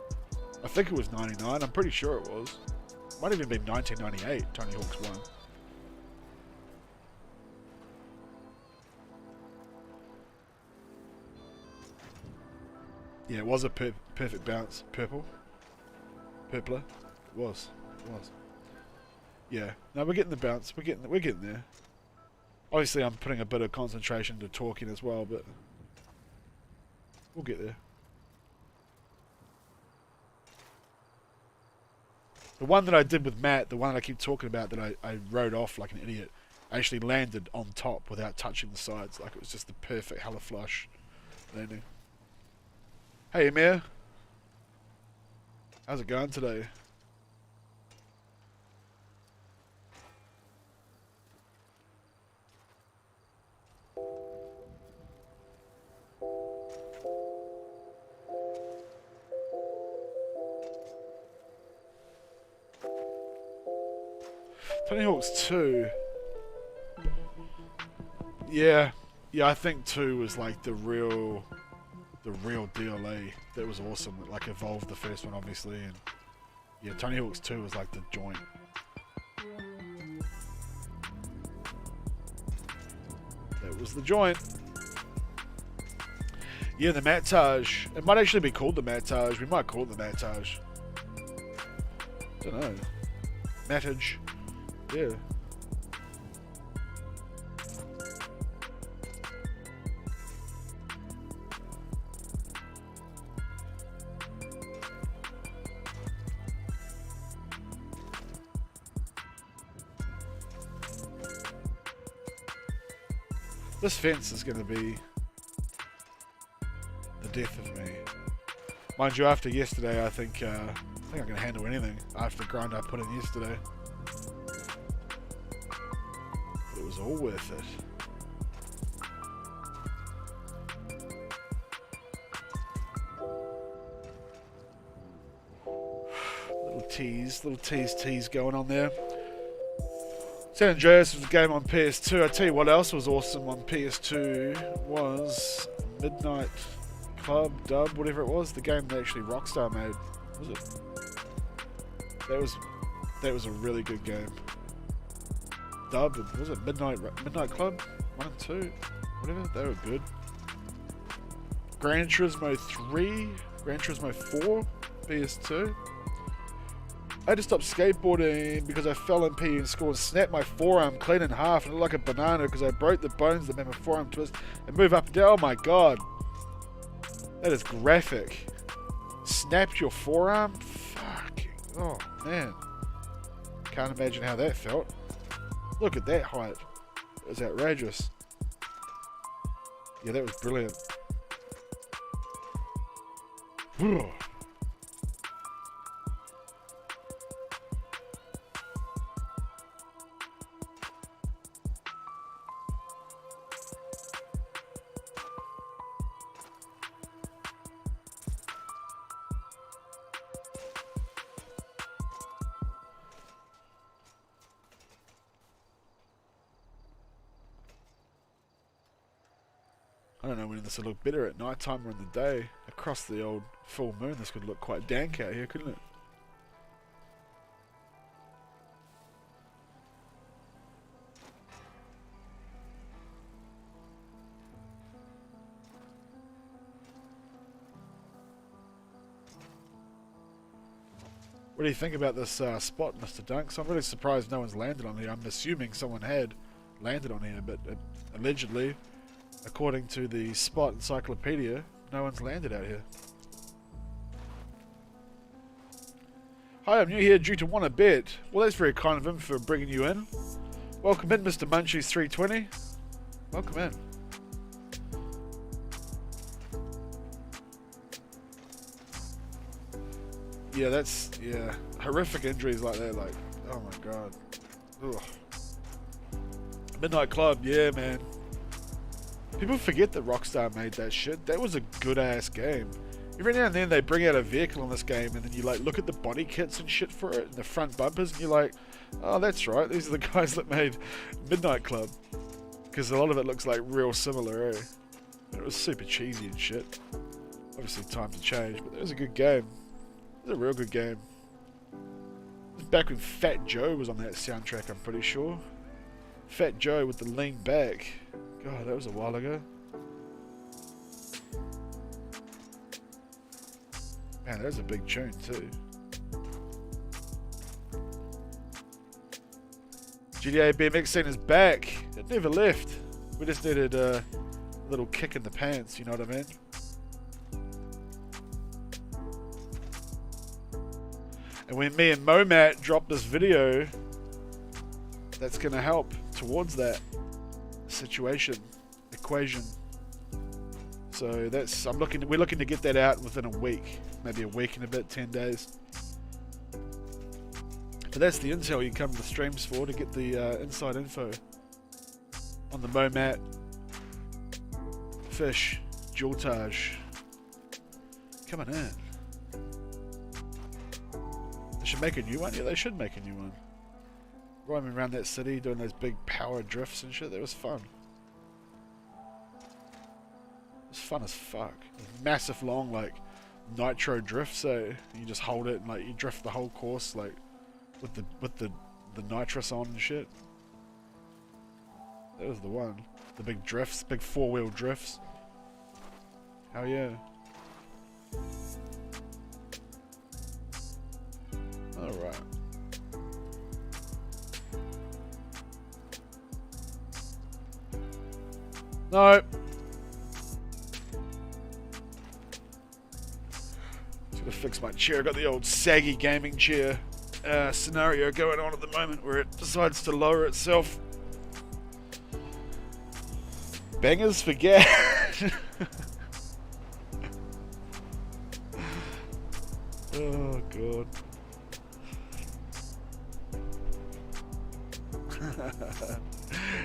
I think it was 99. I'm pretty sure it was. Might have even been 1998, Tony Hawk's 1. Yeah, it was a perfect bounce. Purpler. It was. Yeah. No, we're getting the bounce. We're getting there. Obviously, I'm putting a bit of concentration to talking as well, but we'll get there. The one that I did with Matt, the one that I keep talking about that I rode off like an idiot, I actually landed on top without touching the sides. Like, it was just the perfect hella flush landing. Hey, Amir. How's it going today? Tony Hawk's 2. Yeah, I think 2 was like the real deal, eh? That was awesome. It like evolved the first one, obviously, and yeah, Tony Hawk's 2 was like the joint. That was the joint. Yeah, the Matage. It might actually be called the Matage. We might call it the Matage. Don't know. Matage. Yeah. This fence is going to be the death of me. Mind you, after yesterday, I think I can handle anything after the grind I put in yesterday. But it was all worth it. Little tease going on there. San Andreas was a game on PS2. I tell you what else was awesome on PS2 was Midnight Club, Dub, whatever it was. The game that actually Rockstar made. Was it? That was a really good game. Dub, was it Midnight Club 1 and 2, whatever. They were good. Gran Turismo 3, Gran Turismo 4, PS2. I had to stop skateboarding because I fell in PE in school and snapped my forearm clean in half and looked like a banana because I broke the bones that made my forearm twist and move up and down. Oh my god. That is graphic. Snapped your forearm? Fucking. Oh man. Can't imagine how that felt. Look at that height. It was outrageous. Yeah, that was brilliant. I don't know when this would look better, at night time or in the day. Across the old full moon, this could look quite dank out here, couldn't it? What do you think about this spot, Mr. Dunks? I'm really surprised no one's landed on here. I'm assuming someone had landed on here, but allegedly, according to the Spot Encyclopedia, no one's landed out here. Hi, I'm new here due to want a bet. Well, that's very kind of him for bringing you in. Welcome in, Mr. Munchies320. Welcome in. Yeah, that's, yeah, horrific injuries like that, like, oh my god. Ugh. Midnight Club, yeah, man. People forget that Rockstar made that shit. That was a good-ass game. Every now and then they bring out a vehicle in this game and then you like look at the body kits and shit for it and the front bumpers and you're like, oh, that's right, these are the guys that made Midnight Club. Because a lot of it looks like real similar, eh? It was super cheesy and shit. Obviously times have changed, but it was a good game. It was a real good game. It was back when Fat Joe was on that soundtrack, I'm pretty sure. Fat Joe with the lean back. God, that was a while ago. Man, that was a big tune too. GTAVBMX scene is back. It never left. We just needed a little kick in the pants, you know what I mean? And when me and Momat drop this video, that's going to help towards that equation. So that's we're looking to get that out within a week, maybe a week and a bit, 10 days. But that's the intel you come to the streams for, to get the inside info on the Momat fish joltage coming in. They should make a new one. Yeah, they should make a new one. Roaming around that city doing those big power drifts and shit. That was fun. It was fun as fuck. Massive long like nitro drift. So you just hold it and like you drift the whole course like with the nitrous on and shit. That was the one. The big drifts, big 4-wheel drifts. Hell yeah. Alright. No. Just gotta fix my chair. I got the old saggy gaming chair scenario going on at the moment where it decides to lower itself. Bangers for gas. Oh god.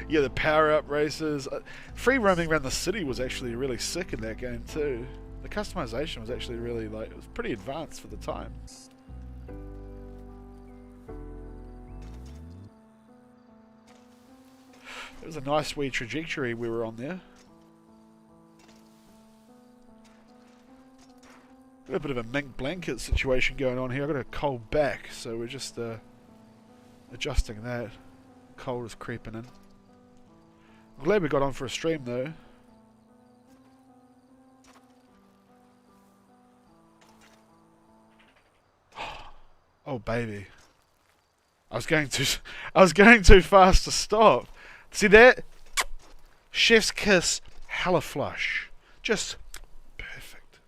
Yeah, the power-up races. Free roaming around the city was actually really sick in that game too. The customization was actually really like, it was pretty advanced for the time. It was a nice wee trajectory we were on there. Got a bit of a mink blanket situation going on here. I've got a cold back, so we're just adjusting that. Cold is creeping in. I'm glad we got on for a stream though. Oh baby. I was going too fast to stop. See that? Chef's kiss, hella flush. Just perfect.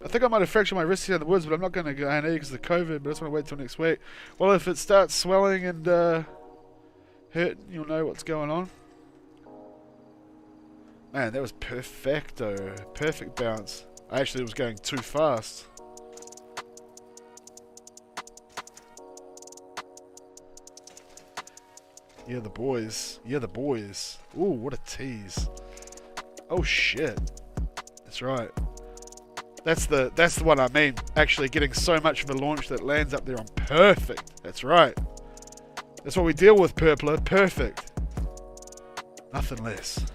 I think I might have fractured my wrist here in the woods, but I'm not going to go A&E because of the COVID, but I just want to wait till next week. Well, if it starts swelling and hurting, you'll know what's going on. Man, that was perfecto. Perfect bounce. I actually was going too fast. Yeah, the boys. Yeah, the boys. Ooh, what a tease. Oh shit. That's right. That's the one I mean. Actually getting so much of a launch that lands up there on perfect. That's right. That's what we deal with, Purpler. Perfect. Nothing less.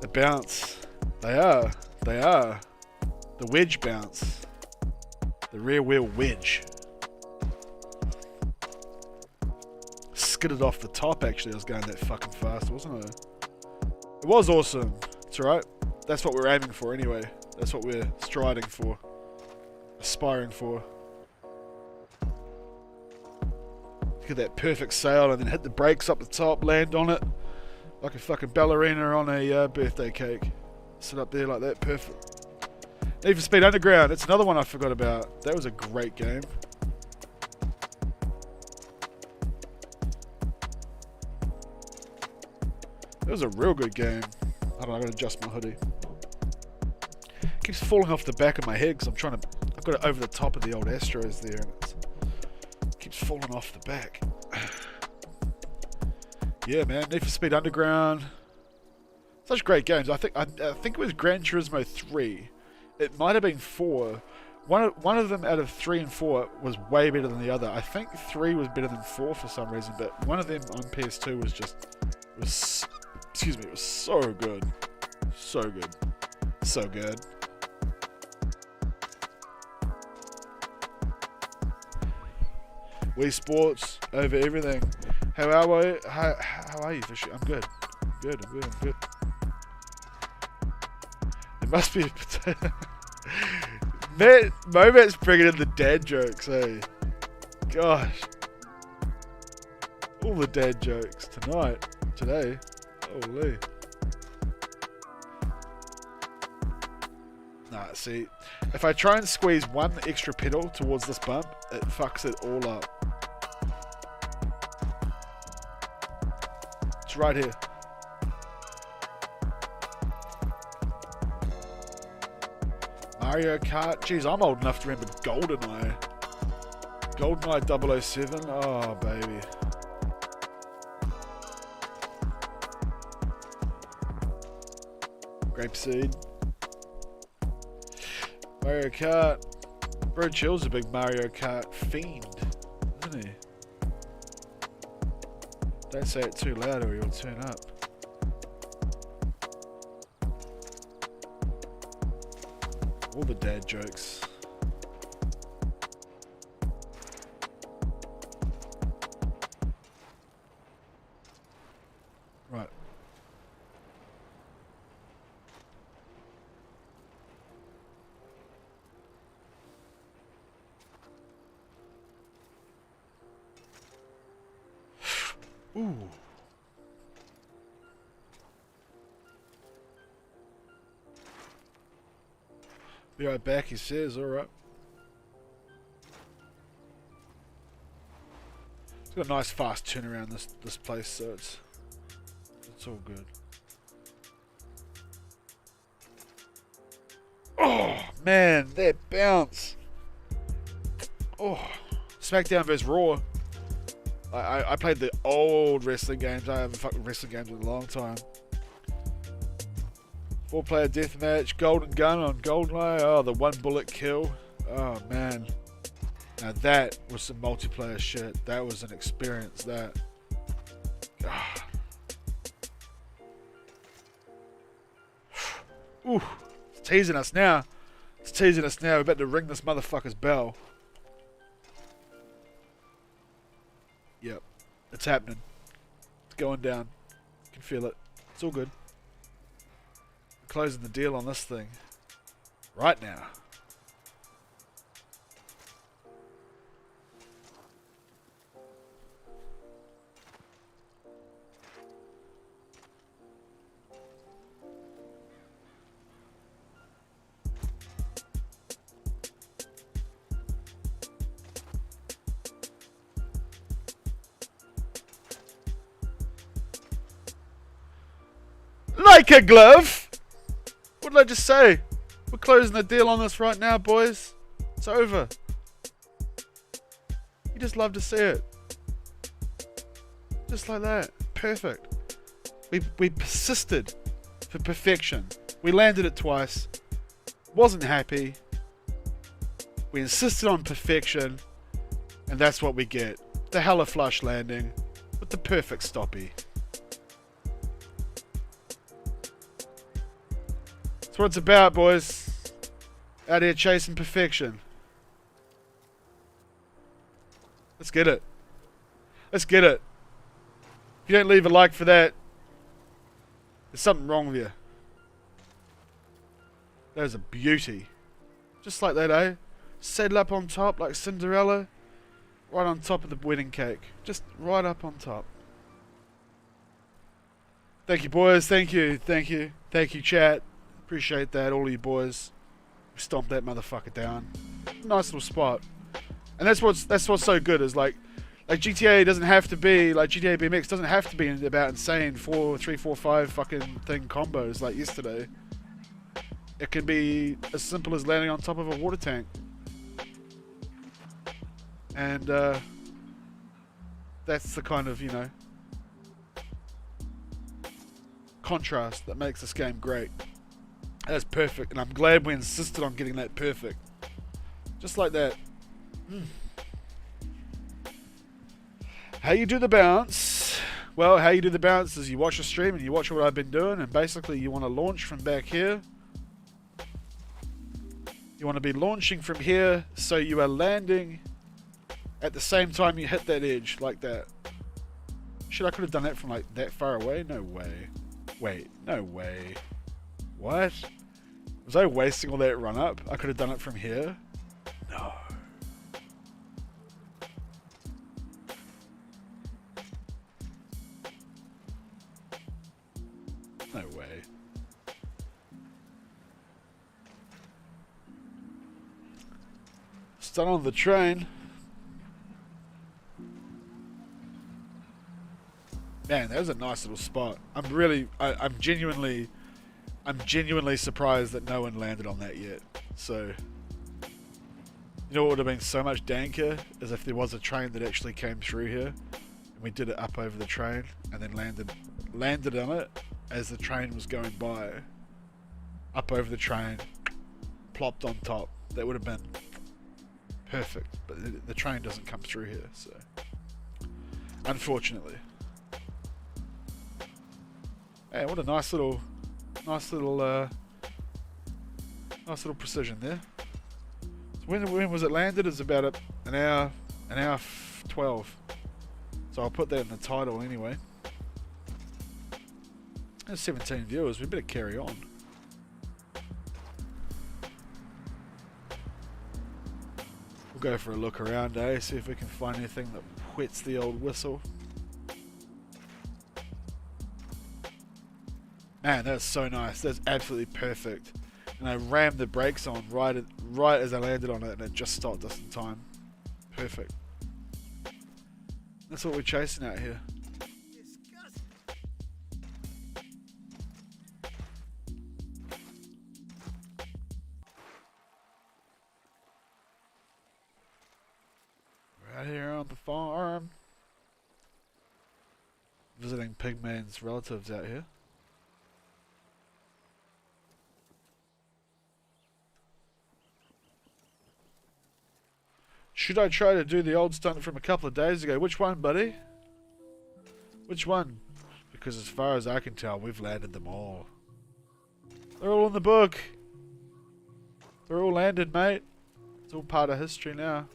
The bounce. They are. The wedge bounce. The rear wheel wedge. Skidded off the top actually. I was going that fucking fast, wasn't I? It was awesome. It's alright. That's what we're aiming for anyway. That's what we're striding for. Aspiring for. Get that perfect sail and then hit the brakes up the top, land on it. Like a fucking ballerina on a birthday cake. Sit up there like that, perfect. Need for Speed Underground. That's another one I forgot about. That was a great game. It was a real good game. I don't know, I'm going to adjust my hoodie. It keeps falling off the back of my head because I've got it over the top of the old Astros there and it keeps falling off the back. Yeah, man, Need for Speed Underground. Such great games. I think it was Gran Turismo 3. It might have been 4. One of them out of 3 and 4 was way better than the other. I think 3 was better than 4 for some reason, but one of them on PS2 was it was so good. So good. So good. Wii Sports over everything. How are you? How are you, Fishy? I'm good. I'm good. It must be a potato. Momat's bringing in the dad jokes, eh? Gosh. All the dad jokes today. Holy. Nah, Nah, see, if I try and squeeze one extra pedal towards this bump, it fucks it all up. It's right here. Mario Kart. Jeez, I'm old enough to remember GoldenEye. GoldenEye 007. Oh, baby. Grapeseed. Mario Kart. Bro Chill's a big Mario Kart fiend, isn't he? Don't say it too loud or he'll turn up. All the dad jokes. Right. Ooh. Be right back, he says. Alright. It's got a nice fast turnaround, this place, so it's all good. Oh man, that bounce. Oh, SmackDown vs Raw. I played the old wrestling games. I haven't fucked with wrestling games in a long time. 4-player deathmatch, Golden Gun on GoldenEye. Oh, the one bullet kill. Oh man. Now that was some multiplayer shit. That was an experience. That. Ah. Ooh, it's teasing us now. It's teasing us now. We're about to ring this motherfucker's bell. Yep, it's happening. It's going down. You can feel it. It's all good. We're closing the deal on this thing right now. Like a glove. What did I just say? We're closing the deal on this right now, boys. It's over. You just love to see it. Just like that. Perfect. We persisted for perfection. We landed it twice. Wasn't happy. We insisted on perfection. And that's what we get. The hella flush landing with the perfect stoppie. That's what it's about, boys. Out here chasing perfection. Let's get it. Let's get it. If you don't leave a like for that, there's something wrong with you. That is a beauty. Just like that, eh? Saddle up on top like Cinderella. Right on top of the wedding cake. Just right up on top. Thank you, boys. Thank you. Thank you. Thank you, chat. Appreciate that, all of you boys. We stomped that motherfucker down. Nice little spot. And that's what's so good is like GTA doesn't have to be like GTAVBMX doesn't have to be about insane 3, 4, 5 fucking thing combos like yesterday. It can be as simple as landing on top of a water tank. And that's the kind of, you know, contrast that makes this game great. That's perfect, and I'm glad we insisted on getting that perfect. Just like that. How you do the bounce? Well, how you do the bounce is you watch the stream and you watch what I've been doing, and basically you want to launch from back here. You want to be launching from here, so you are landing at the same time you hit that edge, like that. Shit, I could have done that from like that far away? No way. Wait, no way. What? Was I wasting all that run up? I could have done it from here? No. No way. Stunt on the train. Man, that was a nice little spot. I'm genuinely surprised that no one landed on that yet. So, you know what would have been so much danker is if there was a train that actually came through here, and we did it up over the train, and then landed on it as the train was going by, up over the train, plopped on top. That would have been perfect, but the train doesn't come through here, so unfortunately. Hey, what a nice little precision there. So when was it landed? It's about an hour 12. So I'll put that in the title anyway. There's 17 viewers. We better carry on. We'll go for a look around, see if we can find anything that whets the old whistle. Man, that's so nice. That's absolutely perfect. And I rammed the brakes on right as I landed on it, and it just stopped us in time. Perfect. That's what we're chasing out here. We're out here on the farm. Visiting Pigman's relatives out here. Should I try to do the old stunt from a couple of days ago? Which one, buddy? Which one? Because as far as I can tell, we've landed them all. They're all in the book. They're all landed, mate. It's all part of history now.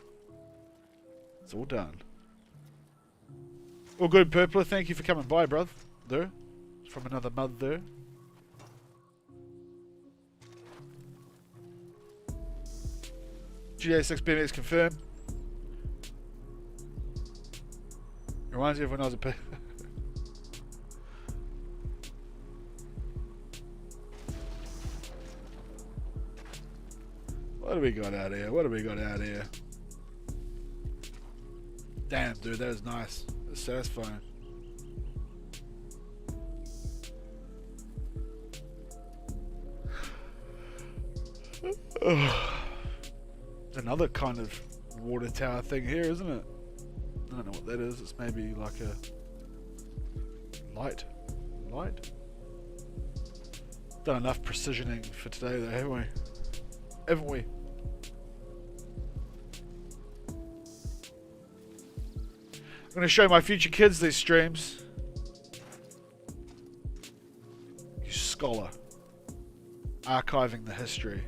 It's all done. All good, Purpler. Thank you for coming by, brother. There. From another mother. GTAVBMX confirmed. Reminds me of when I was a pig. What do we got out here? What do we got out here? Damn, dude, that was nice. That's satisfying. Another kind of water tower thing here, isn't it? I don't know what that is. It's maybe like a light. Done enough precisioning for today though, haven't we? Haven't we? I'm going to show my future kids these streams. You scholar. Archiving the history.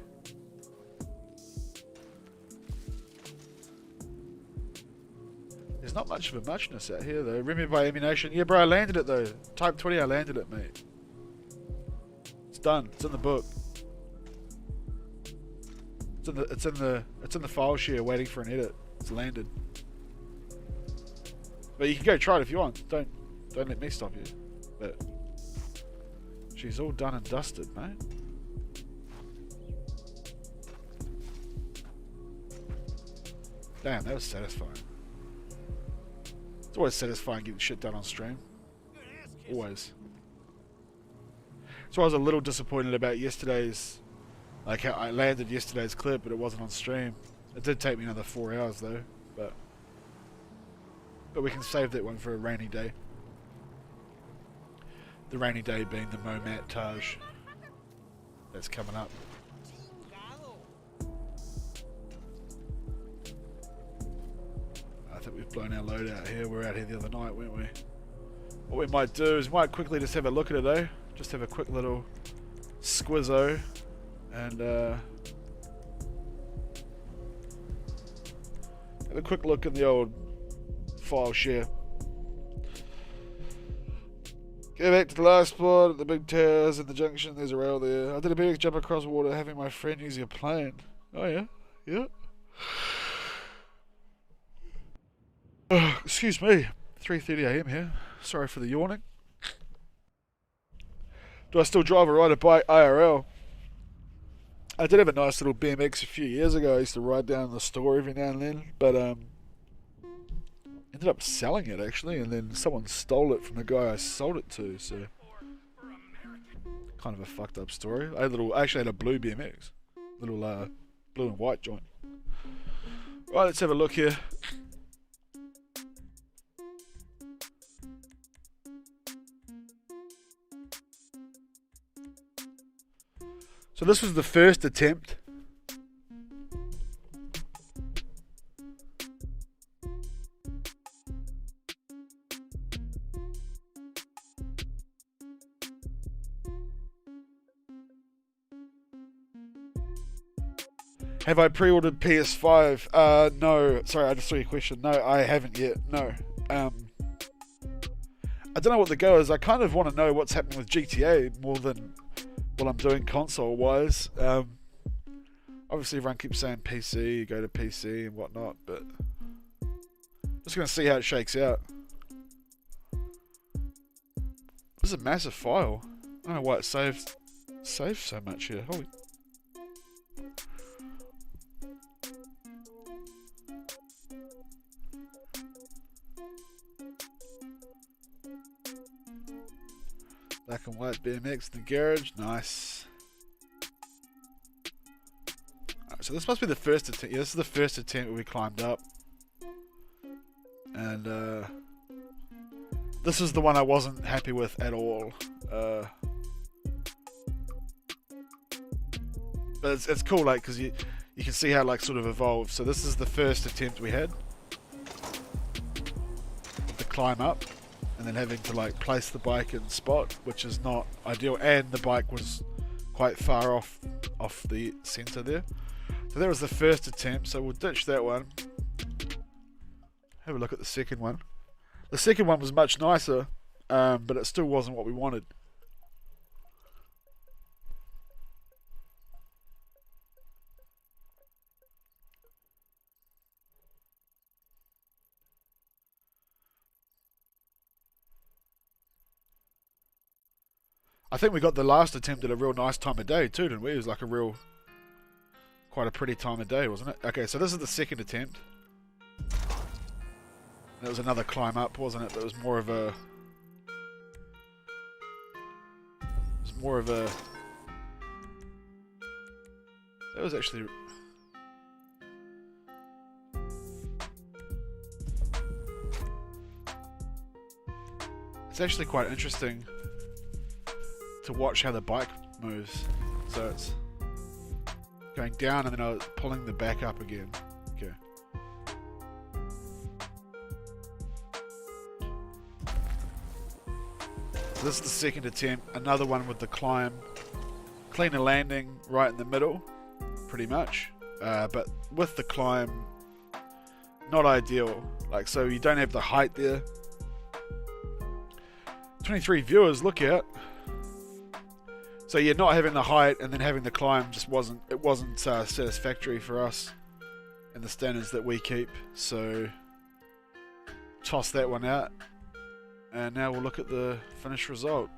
There's not much of a muchness out here though. Remy by Ammunition. Yeah, bro, I landed it though. Type 20, I landed it, mate. It's done. It's in the book. It's in the file share, waiting for an edit. It's landed. But you can go try it if you want. Don't let me stop you. But she's all done and dusted, mate. Damn, that was satisfying. It's always satisfying getting shit done on stream. Always. So I was a little disappointed about yesterday's, like how I landed yesterday's clip, but it wasn't on stream. It did take me another 4 hours though, but we can save that one for a rainy day. The rainy day being the Momat Taj that's coming up. I think we've blown our load out here. We were out here the other night, weren't we? What we might do is we might quickly just have a look at it though. Just have a quick little squizzo and have a quick look in the old file share. Go back to the last spot at the big towers at the junction. There's a rail there. I did a BMX jump across water having my friend using a plane. Oh yeah? Yeah. Excuse me. 3:30 AM here. Sorry for the yawning. Do I still drive or ride a bike IRL? I did have a nice little BMX a few years ago. I used to ride down the store every now and then, but ended up selling it actually, and then someone stole it from the guy I sold it to. So kind of a fucked up story. I actually had a blue BMX, little blue and white joint. Right, let's have a look here. So this was the first attempt. Have I pre-ordered PS5? No. Sorry, I just saw your question. No, I haven't yet. No. I don't know what the go is. I kind of want to know what's happening with GTA more than what I'm doing console-wise. Obviously, everyone keeps saying PC, go to PC and whatnot, but just going to see how it shakes out. This is a massive file. I don't know why it saves so much here. Holy. Black and white BMX in the garage. Nice. Alright, so this must be the first attempt. Yeah, this is the first attempt where we climbed up. And this is the one I wasn't happy with at all. But it's cool, like, because you can see how like sort of evolved. So this is the first attempt we had to climb up. And then having to like place the bike in spot, which is not ideal, and the bike was quite far off the center there. So that was the first attempt, so we'll ditch that one. Have a look at the second one. The second one was much nicer, but it still wasn't what we wanted. I think we got the last attempt at a real nice time of day too, didn't we? It was like quite a pretty time of day, wasn't it? Okay, so this is the second attempt. That was another climb up, wasn't it? But it was more of a... That was actually... It's actually quite interesting to watch how the bike moves. So it's going down and then I was pulling the back up again. Okay. So this is the second attempt. Another one with the climb. Cleaner landing right in the middle, pretty much. But with the climb, not ideal. Like, so you don't have the height there. 23 viewers, look out. So yeah, not having the height and then having the climb just wasn't satisfactory for us and the standards that we keep. So toss that one out, and now we'll look at the finished result.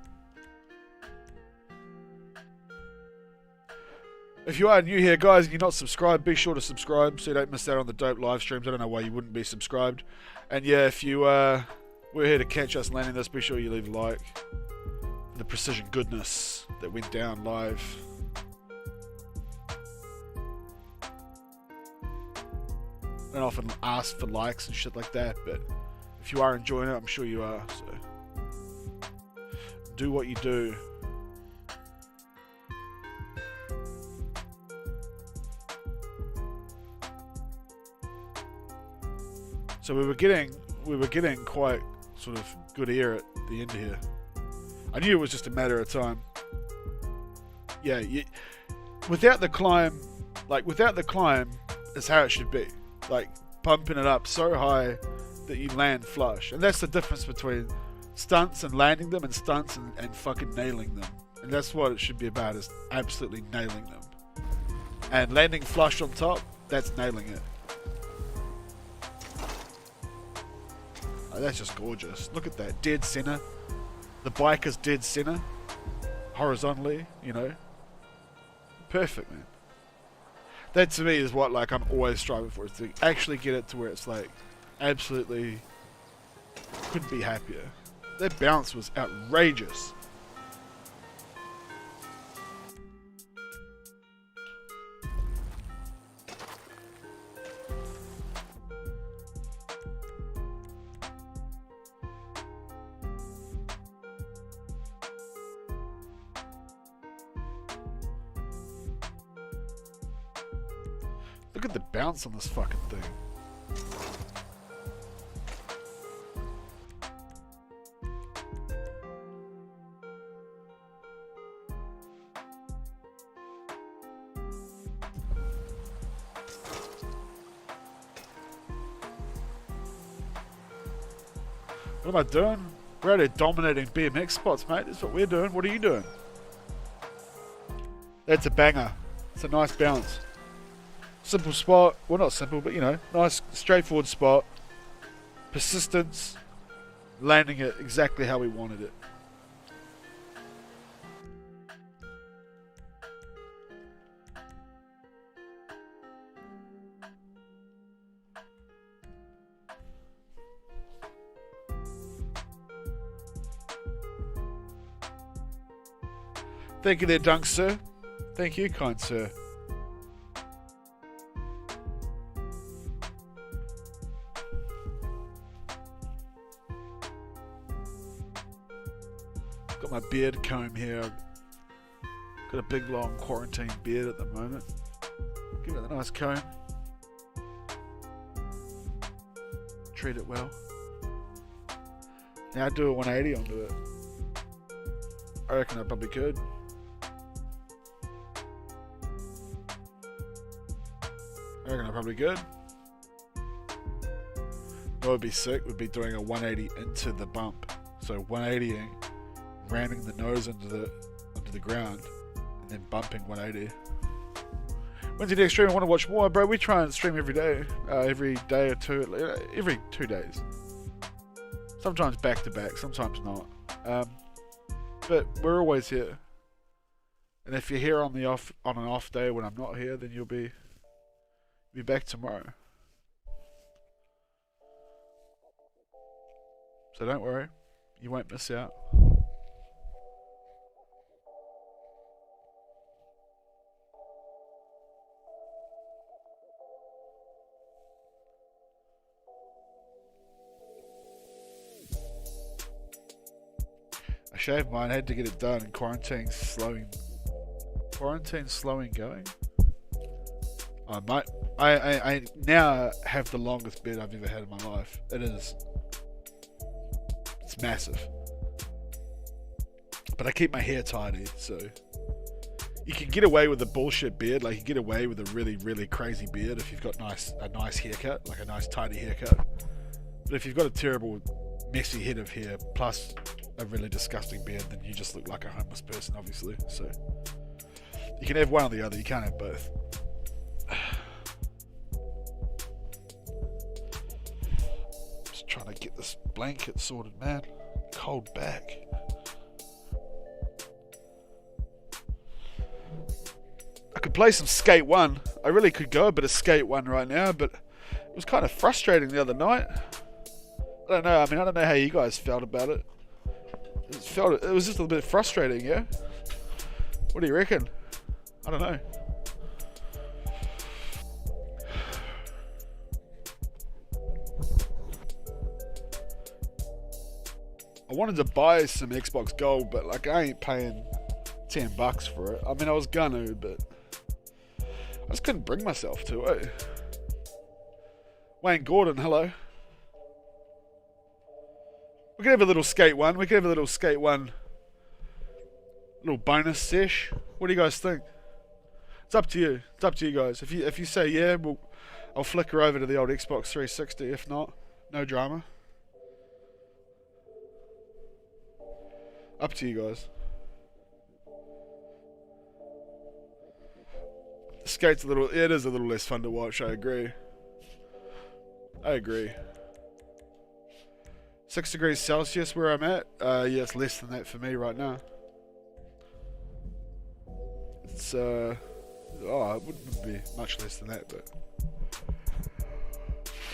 If you are new here, guys, and you're not subscribed, be sure to subscribe so you don't miss out on the dope live streams. I don't know why you wouldn't be subscribed. And yeah, if you we're here to catch us landing this, be sure you leave a like. The precision goodness that went down live. I don't often ask for likes and shit like that, but if you are enjoying it, I'm sure you are. So do what you do. So we were getting quite sort of good air at the end here. I knew it was just a matter of time. Yeah, without the climb is how it should be. Like, pumping it up so high that you land flush. And that's the difference between stunts and landing them and stunts and fucking nailing them. And that's what it should be about, is absolutely nailing them. And landing flush on top, that's nailing it. Oh, that's just gorgeous. Look at that, dead center. The bike is dead center, horizontally, you know. Perfect, man. That to me is what like I'm always striving for, is to actually get it to where it's like absolutely couldn't be happier. That bounce was outrageous. Look at the bounce on this fucking thing. What am I doing? We're out here dominating BMX spots, mate. That's what we're doing. What are you doing? That's a banger. It's a nice bounce. Simple spot. Well, not simple, but you know, nice, straightforward spot. Persistence. Landing it exactly how we wanted it. Thank you there, Dunk Sir. Thank you, kind sir. Got my beard comb here. Got a big long quarantine beard at the moment. Give it a nice comb. Treat it well. Now I do a 180 onto it. I reckon I probably could. I reckon I probably could. What would be sick would be doing a 180 into the bump. So 180ing, ramming the nose into the ground, and then bumping 180. When's your next stream? I want to watch more, bro. We try and stream every day or two, every 2 days. Sometimes back to back, sometimes not. But we're always here. And if you're here on an off day when I'm not here, then you'll be back tomorrow. So don't worry, you won't miss out. I shaved mine, had to get it done, and quarantine slowing going. I now have the longest beard I've ever had in my life. It's massive. But I keep my hair tidy, so you can get away with a bullshit beard, like you get away with a really, really crazy beard if you've got a nice haircut, like a nice tidy haircut. But if you've got a terrible, messy head of hair plus a really disgusting beard, then you just look like a homeless person, obviously. So you can have one or the other, you can't have both. Just trying to get this blanket sorted, man. Cold back. I could play some Skate 1. I really could go a bit of Skate 1 right now, but it was kind of frustrating the other night. I don't know. I don't know how you guys felt about it. It was just a little bit frustrating, yeah? What do you reckon? I don't know. I wanted to buy some Xbox Gold, but like I ain't paying $10 for it. I mean, I was gonna, but I just couldn't bring myself to it. Wayne Gordon, hello. We could have a little Skate 1. We could have a little Skate 1 little bonus sesh. What do you guys think? It's up to you. It's up to you guys. If you say yeah, I'll flicker over to the old Xbox 360. If not, no drama. Up to you guys. The Skate's it is a little less fun to watch, I agree. I agree. 6 degrees Celsius where I'm at. Yeah, it's less than that for me right now. It's Oh, it wouldn't be much less than that, but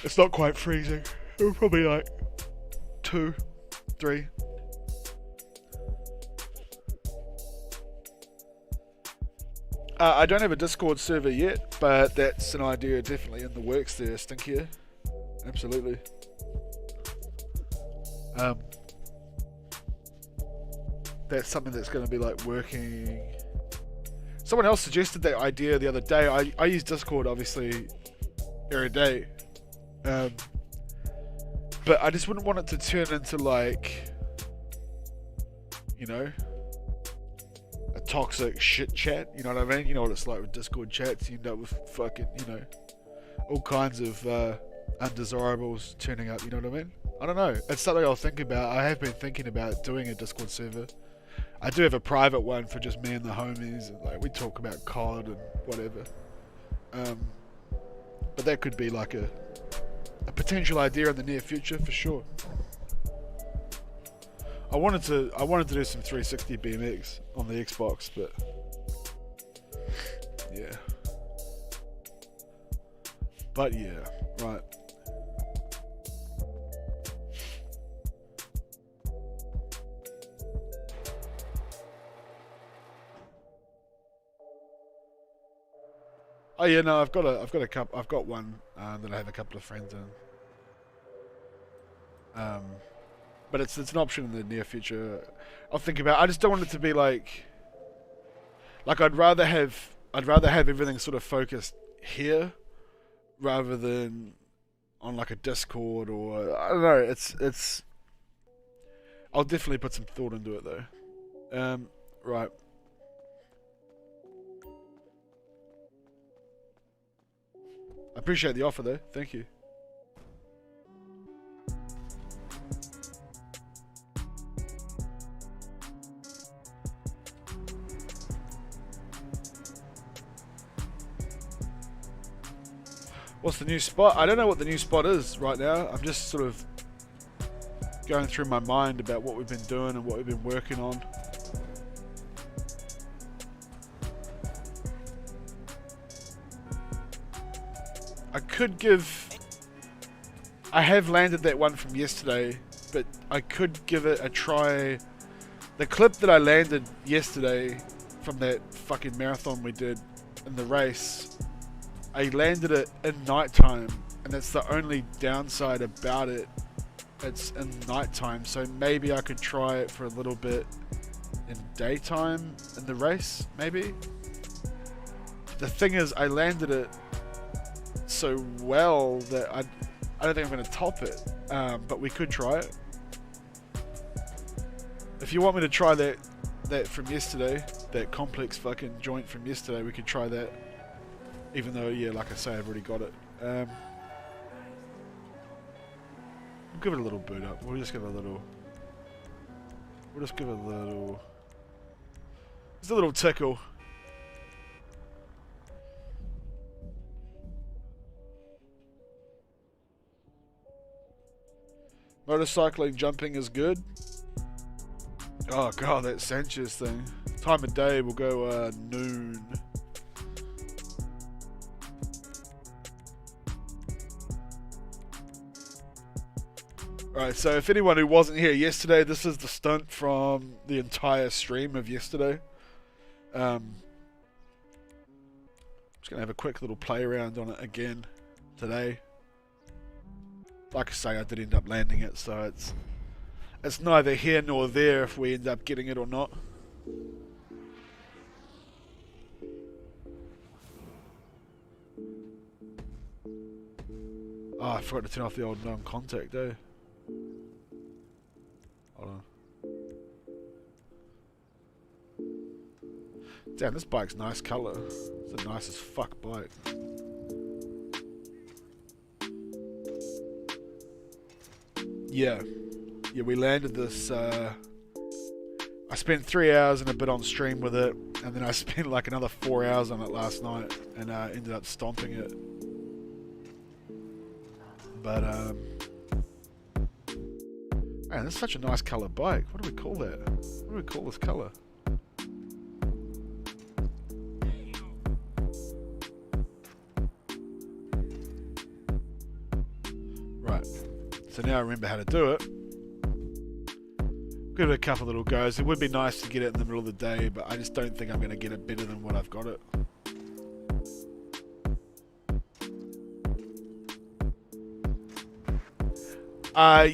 it's not quite freezing. It was probably like 2, 3. I don't have a Discord server yet, but that's an idea definitely in the works there, Stinkier. Absolutely. That's something that's going to be like working. Someone else suggested that idea the other day. I use Discord obviously every day, but I just wouldn't want it to turn into like, you know, a toxic shit chat. You know what I mean? You know what it's like with Discord chats. You end up with fucking, you know, all kinds of undesirables turning up. You know what I mean? I don't know. It's something I'll think about. I have been thinking about doing a Discord server. I do have a private one for just me and the homies, and like we talk about COD and whatever. But that could be like a potential idea in the near future for sure. I wanted to do some 360 BMX on the Xbox, but yeah. But yeah, right. Oh yeah, no, I've got one that I have a couple of friends in. But it's an option in the near future. I'll think about. I just don't want it to be like I'd rather have everything sort of focused here rather than on like a Discord, or I don't know. It's. I'll definitely put some thought into it though. Right. I appreciate the offer though. Thank you. What's the new spot? I don't know what the new spot is right now. I'm just sort of going through my mind about what we've been doing and what we've been working on. I have landed that one from yesterday, but I could give it a try. The clip that I landed yesterday from that fucking marathon we did in the race, I landed it in nighttime, and that's the only downside about it. It's in nighttime, so maybe I could try it for a little bit in daytime in the race, maybe. The thing is, I landed it so well that I don't think I'm going to top it, but we could try it. If you want me to try that from yesterday, that complex fucking joint from yesterday, we could try that. Even though, yeah, like I say, I've already got it. We'll give it a little boot up. We'll just give it a little... Just a little tickle. Motorcycling, jumping is good. Oh god, that Sanchez thing. Time of day, we'll go noon. Alright, so if anyone who wasn't here yesterday, this is the stunt from the entire stream of yesterday. I'm just going to have a quick little play around on it again today. Like I say, I did end up landing it, so it's neither here nor there if we end up getting it or not. Oh, I forgot to turn off the old non-contact, eh? Hold on. Damn, this bike's nice colour. It's a nice as fuck bike. Yeah, we landed this, I spent 3 hours and a bit on stream with it, and then I spent like another 4 hours on it last night, and ended up stomping it. But, man, that's such a nice colour bike. What do we call that? What do we call this colour? So now I remember how to do it. Give it a couple little goes. It would be nice to get it in the middle of the day, but I just don't think I'm going to get it better than what I've got it.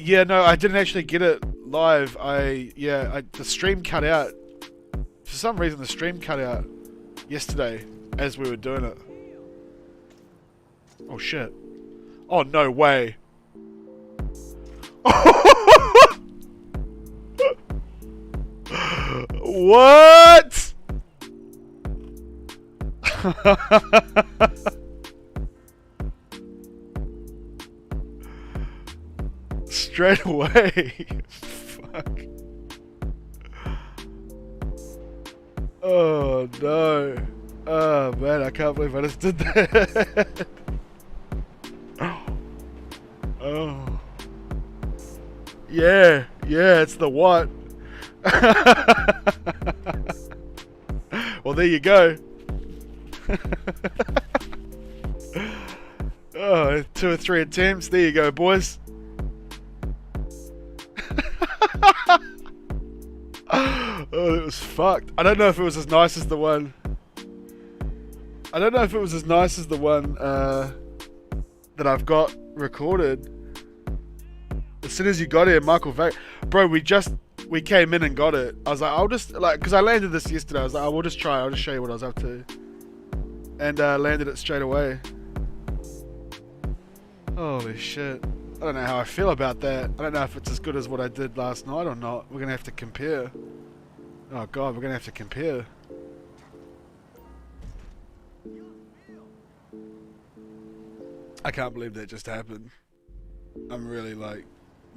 Yeah, no, I didn't actually get it live. The stream cut out. For some reason, the stream cut out yesterday as we were doing it. Oh, shit. Oh, no way. What? Straight away. Fuck. Oh no. Oh man, I can't believe I just did that. Oh. Yeah, it's the what. Well, there you go. Oh, 2 or 3 attempts. There you go, boys. Oh, it was fucked. I don't know if it was as nice as the one. That I've got recorded. As soon as you got here, Michael Vac, bro, we came in and got it. I was like, because I landed this yesterday. I was like, we'll just try. I'll just show you what I was up to. And landed it straight away. Holy shit. I don't know how I feel about that. I don't know if it's as good as what I did last night or not. We're going to have to compare. Oh god, we're going to have to compare. I can't believe that just happened. I'm really like,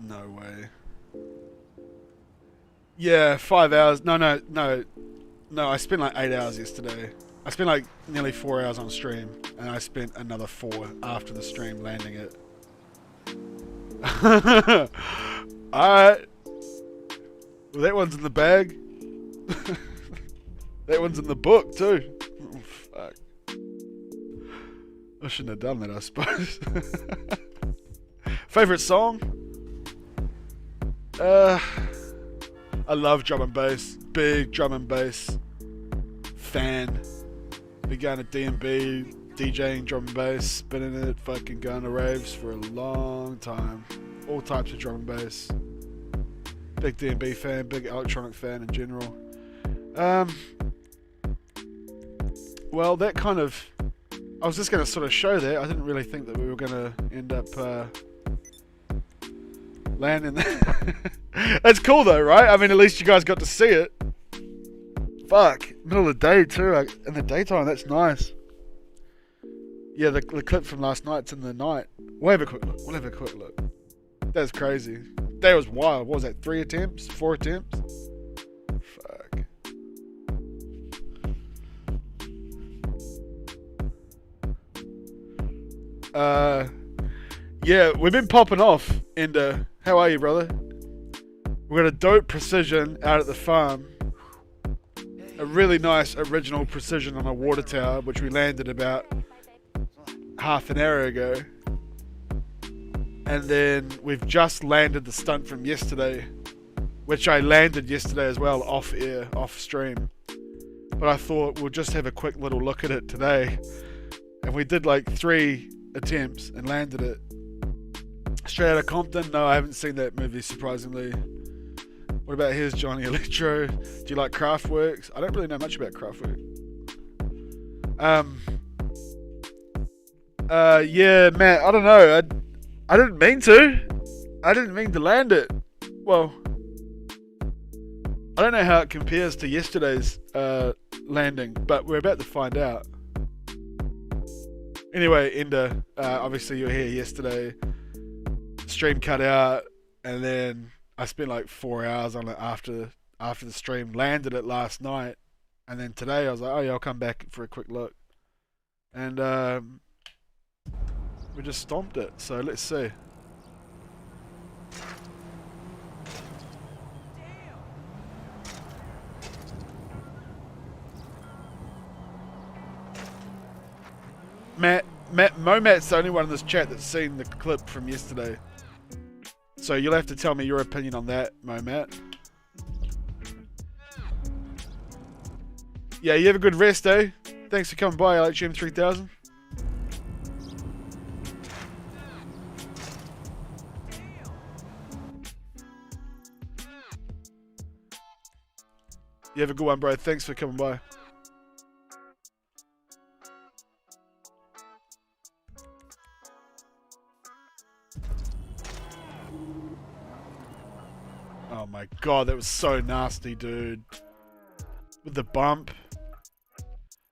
no way. Yeah, 5 hours. No, I spent like 8 hours yesterday. I spent like nearly 4 hours on stream. And I spent another 4 after the stream landing it. Alright. Well, that one's in the bag. That one's in the book too. Oh, fuck. I shouldn't have done that, I suppose. Favorite song? I love drum and bass. Big drum and bass fan. Been going to D&B, DJing drum and bass, spinning it, fucking going to raves for a long time. All types of drum and bass. Big D&B fan, big electronic fan in general. Well, that kind of... I was just going to sort of show that. I didn't really think that we were going to end up landing that. That's cool though, right? I mean, at least you guys got to see it. Fuck. Middle of the day too. In the daytime, that's nice. Yeah, the clip from last night's in the night. We'll have a quick look. That's crazy. That was wild. What was that? 3 attempts? 4 attempts? Fuck. Yeah, we've been popping off. And how are you, brother? We got a dope precision out at the farm. A really nice original precision on a water tower, which we landed about half an hour ago. And then we've just landed the stunt from yesterday, which I landed yesterday as well, off air, off stream. But I thought we'll just have a quick little look at it today. And we did like 3 attempts and landed it. Straight Outta Compton? No, I haven't seen that movie, surprisingly. What about Here's Johnny Electro? Do you like Kraftwerk? I don't really know much about Kraftwerk. Yeah, Matt, I don't know. I didn't mean to. I didn't mean to land it. Well, I don't know how it compares to yesterday's landing, but we're about to find out. Anyway, Ender, obviously you were here yesterday. Stream cut out, and then I spent like 4 hours on it after the stream. Landed it last night, and then today I was like, oh yeah, I'll come back for a quick look. And we just stomped it, so let's see. Momat's the only one in this chat that's seen the clip from yesterday. So you'll have to tell me your opinion on that, Matt. Yeah, you have a good rest, eh? Thanks for coming by, LHM3000. You have a good one, bro. Thanks for coming by. Oh my god, that was so nasty, dude. With the bump.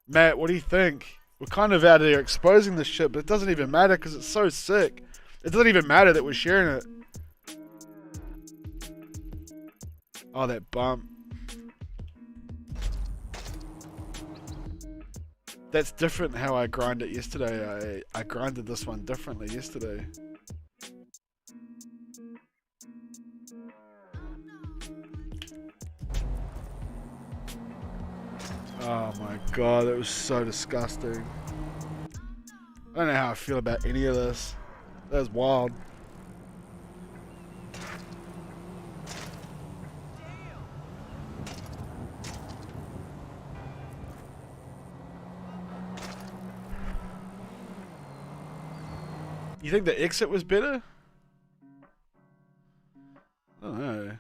Matt, what do you think? We're kind of out here exposing this shit, but it doesn't even matter because it's so sick. It doesn't even matter that we're sharing it. Oh, that bump. That's different how I grind it yesterday. I grinded this one differently yesterday. Oh my god, that was so disgusting. I don't know how I feel about any of this. That was wild. You think the exit was better? I don't know.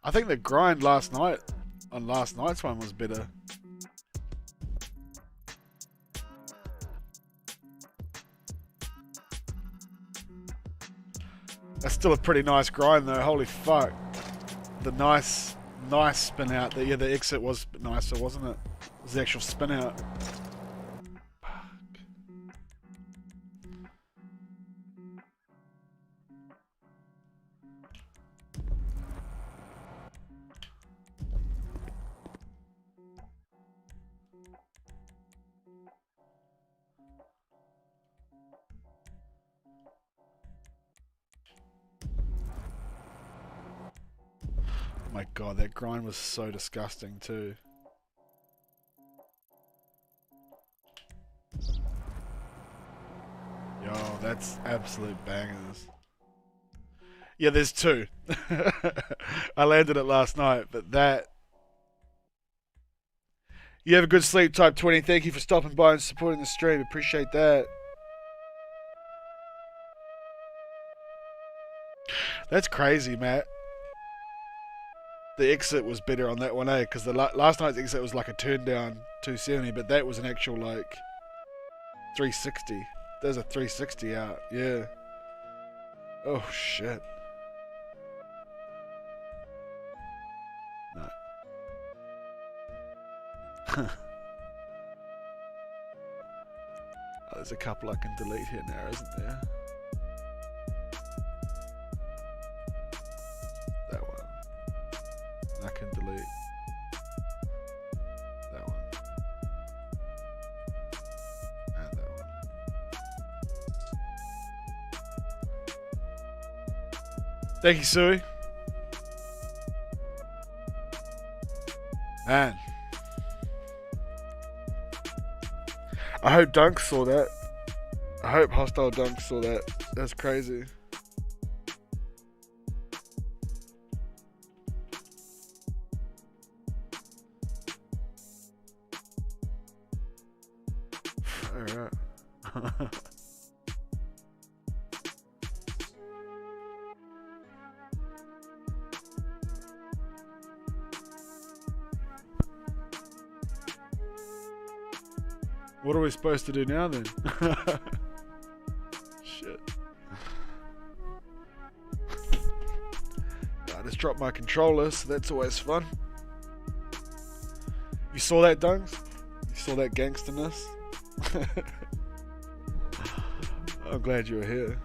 I think the grind last night on last night's one was better. That's still a pretty nice grind though, holy fuck. The nice spin out. Yeah, the exit was nicer, wasn't it? It was the actual spin out. Oh my god, that grind was so disgusting too. Yo, that's absolute bangers. Yeah, there's two. I landed it last night, but that... You have a good sleep, Type 20. Thank you for stopping by and supporting the stream. Appreciate that. That's crazy, Matt. The exit was better on that one, eh? Because the last night's exit was like a turn down 270, but that was an actual like 360. There's a 360 out, yeah. Oh shit. No. Oh, there's a couple I can delete here now, isn't there? That one. I can delete that one. And that one. Thank you, Sui. Man. I hope Dunk saw that. I hope Hostile Dunk saw that. That's crazy. Alright. What are we supposed to do now then? Shit. I just dropped my controller, so that's always fun. You saw that, Dunks? You saw that gangsterness? I'm glad you were here.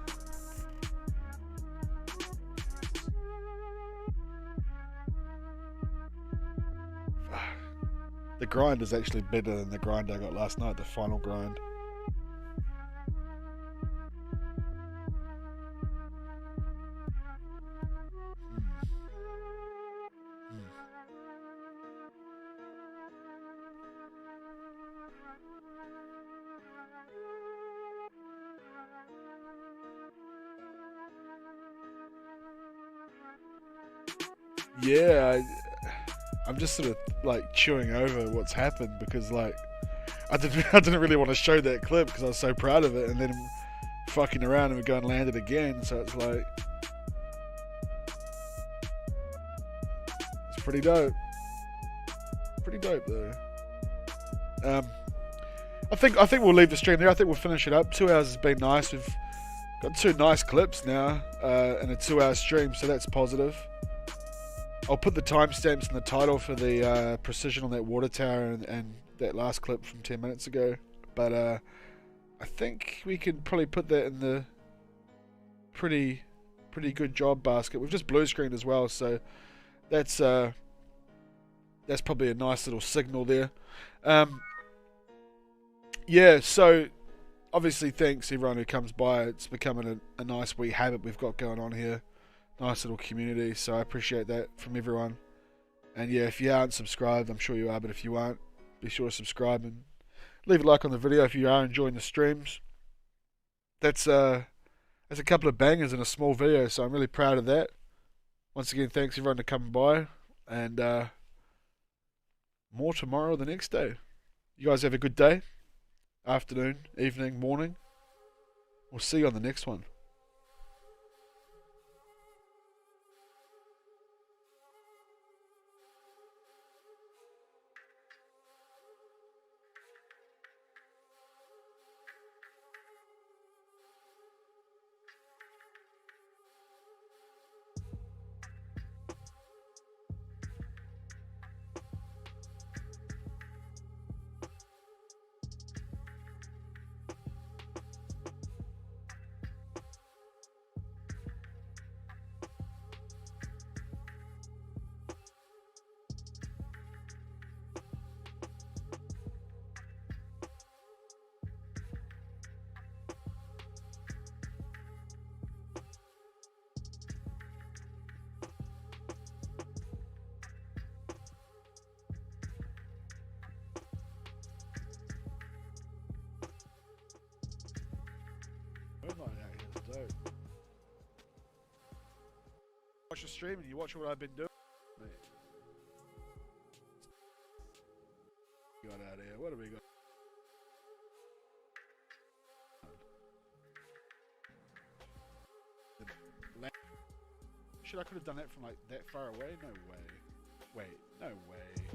The grind is actually better than the grind I got last night, the final grind. Yeah, I'm just sort of like chewing over what's happened because like I didn't really want to show that clip because I was so proud of it, and then fucking around and we go and land it again. So it's like it's pretty dope. Pretty dope though. I think we'll leave the stream there. I think we'll finish it up. 2 hours has been nice. We've got 2 nice clips now in a 2-hour stream, so that's positive. I'll put the timestamps in the title for the precision on that water tower and that last clip from 10 minutes ago. But I think we can probably put that in the pretty good job basket. We've just blue screened as well, so that's probably a nice little signal there. Yeah, so obviously thanks everyone who comes by. It's becoming a nice wee habit we've got going on here. Nice little community, so I appreciate that from everyone. And yeah, if you aren't subscribed, I'm sure you are, but if you aren't, be sure to subscribe and leave a like on the video if you are enjoying the streams. That's a couple of bangers in a small video, so I'm really proud of that. Once again, thanks everyone for coming by, and more tomorrow or the next day. You guys have a good day, afternoon, evening, morning. We'll see you on the next one. Watch the stream and you watch what I've been doing. Got out of here. What have we got? Shit, I could have done that from like that far away? No way. Wait, no way.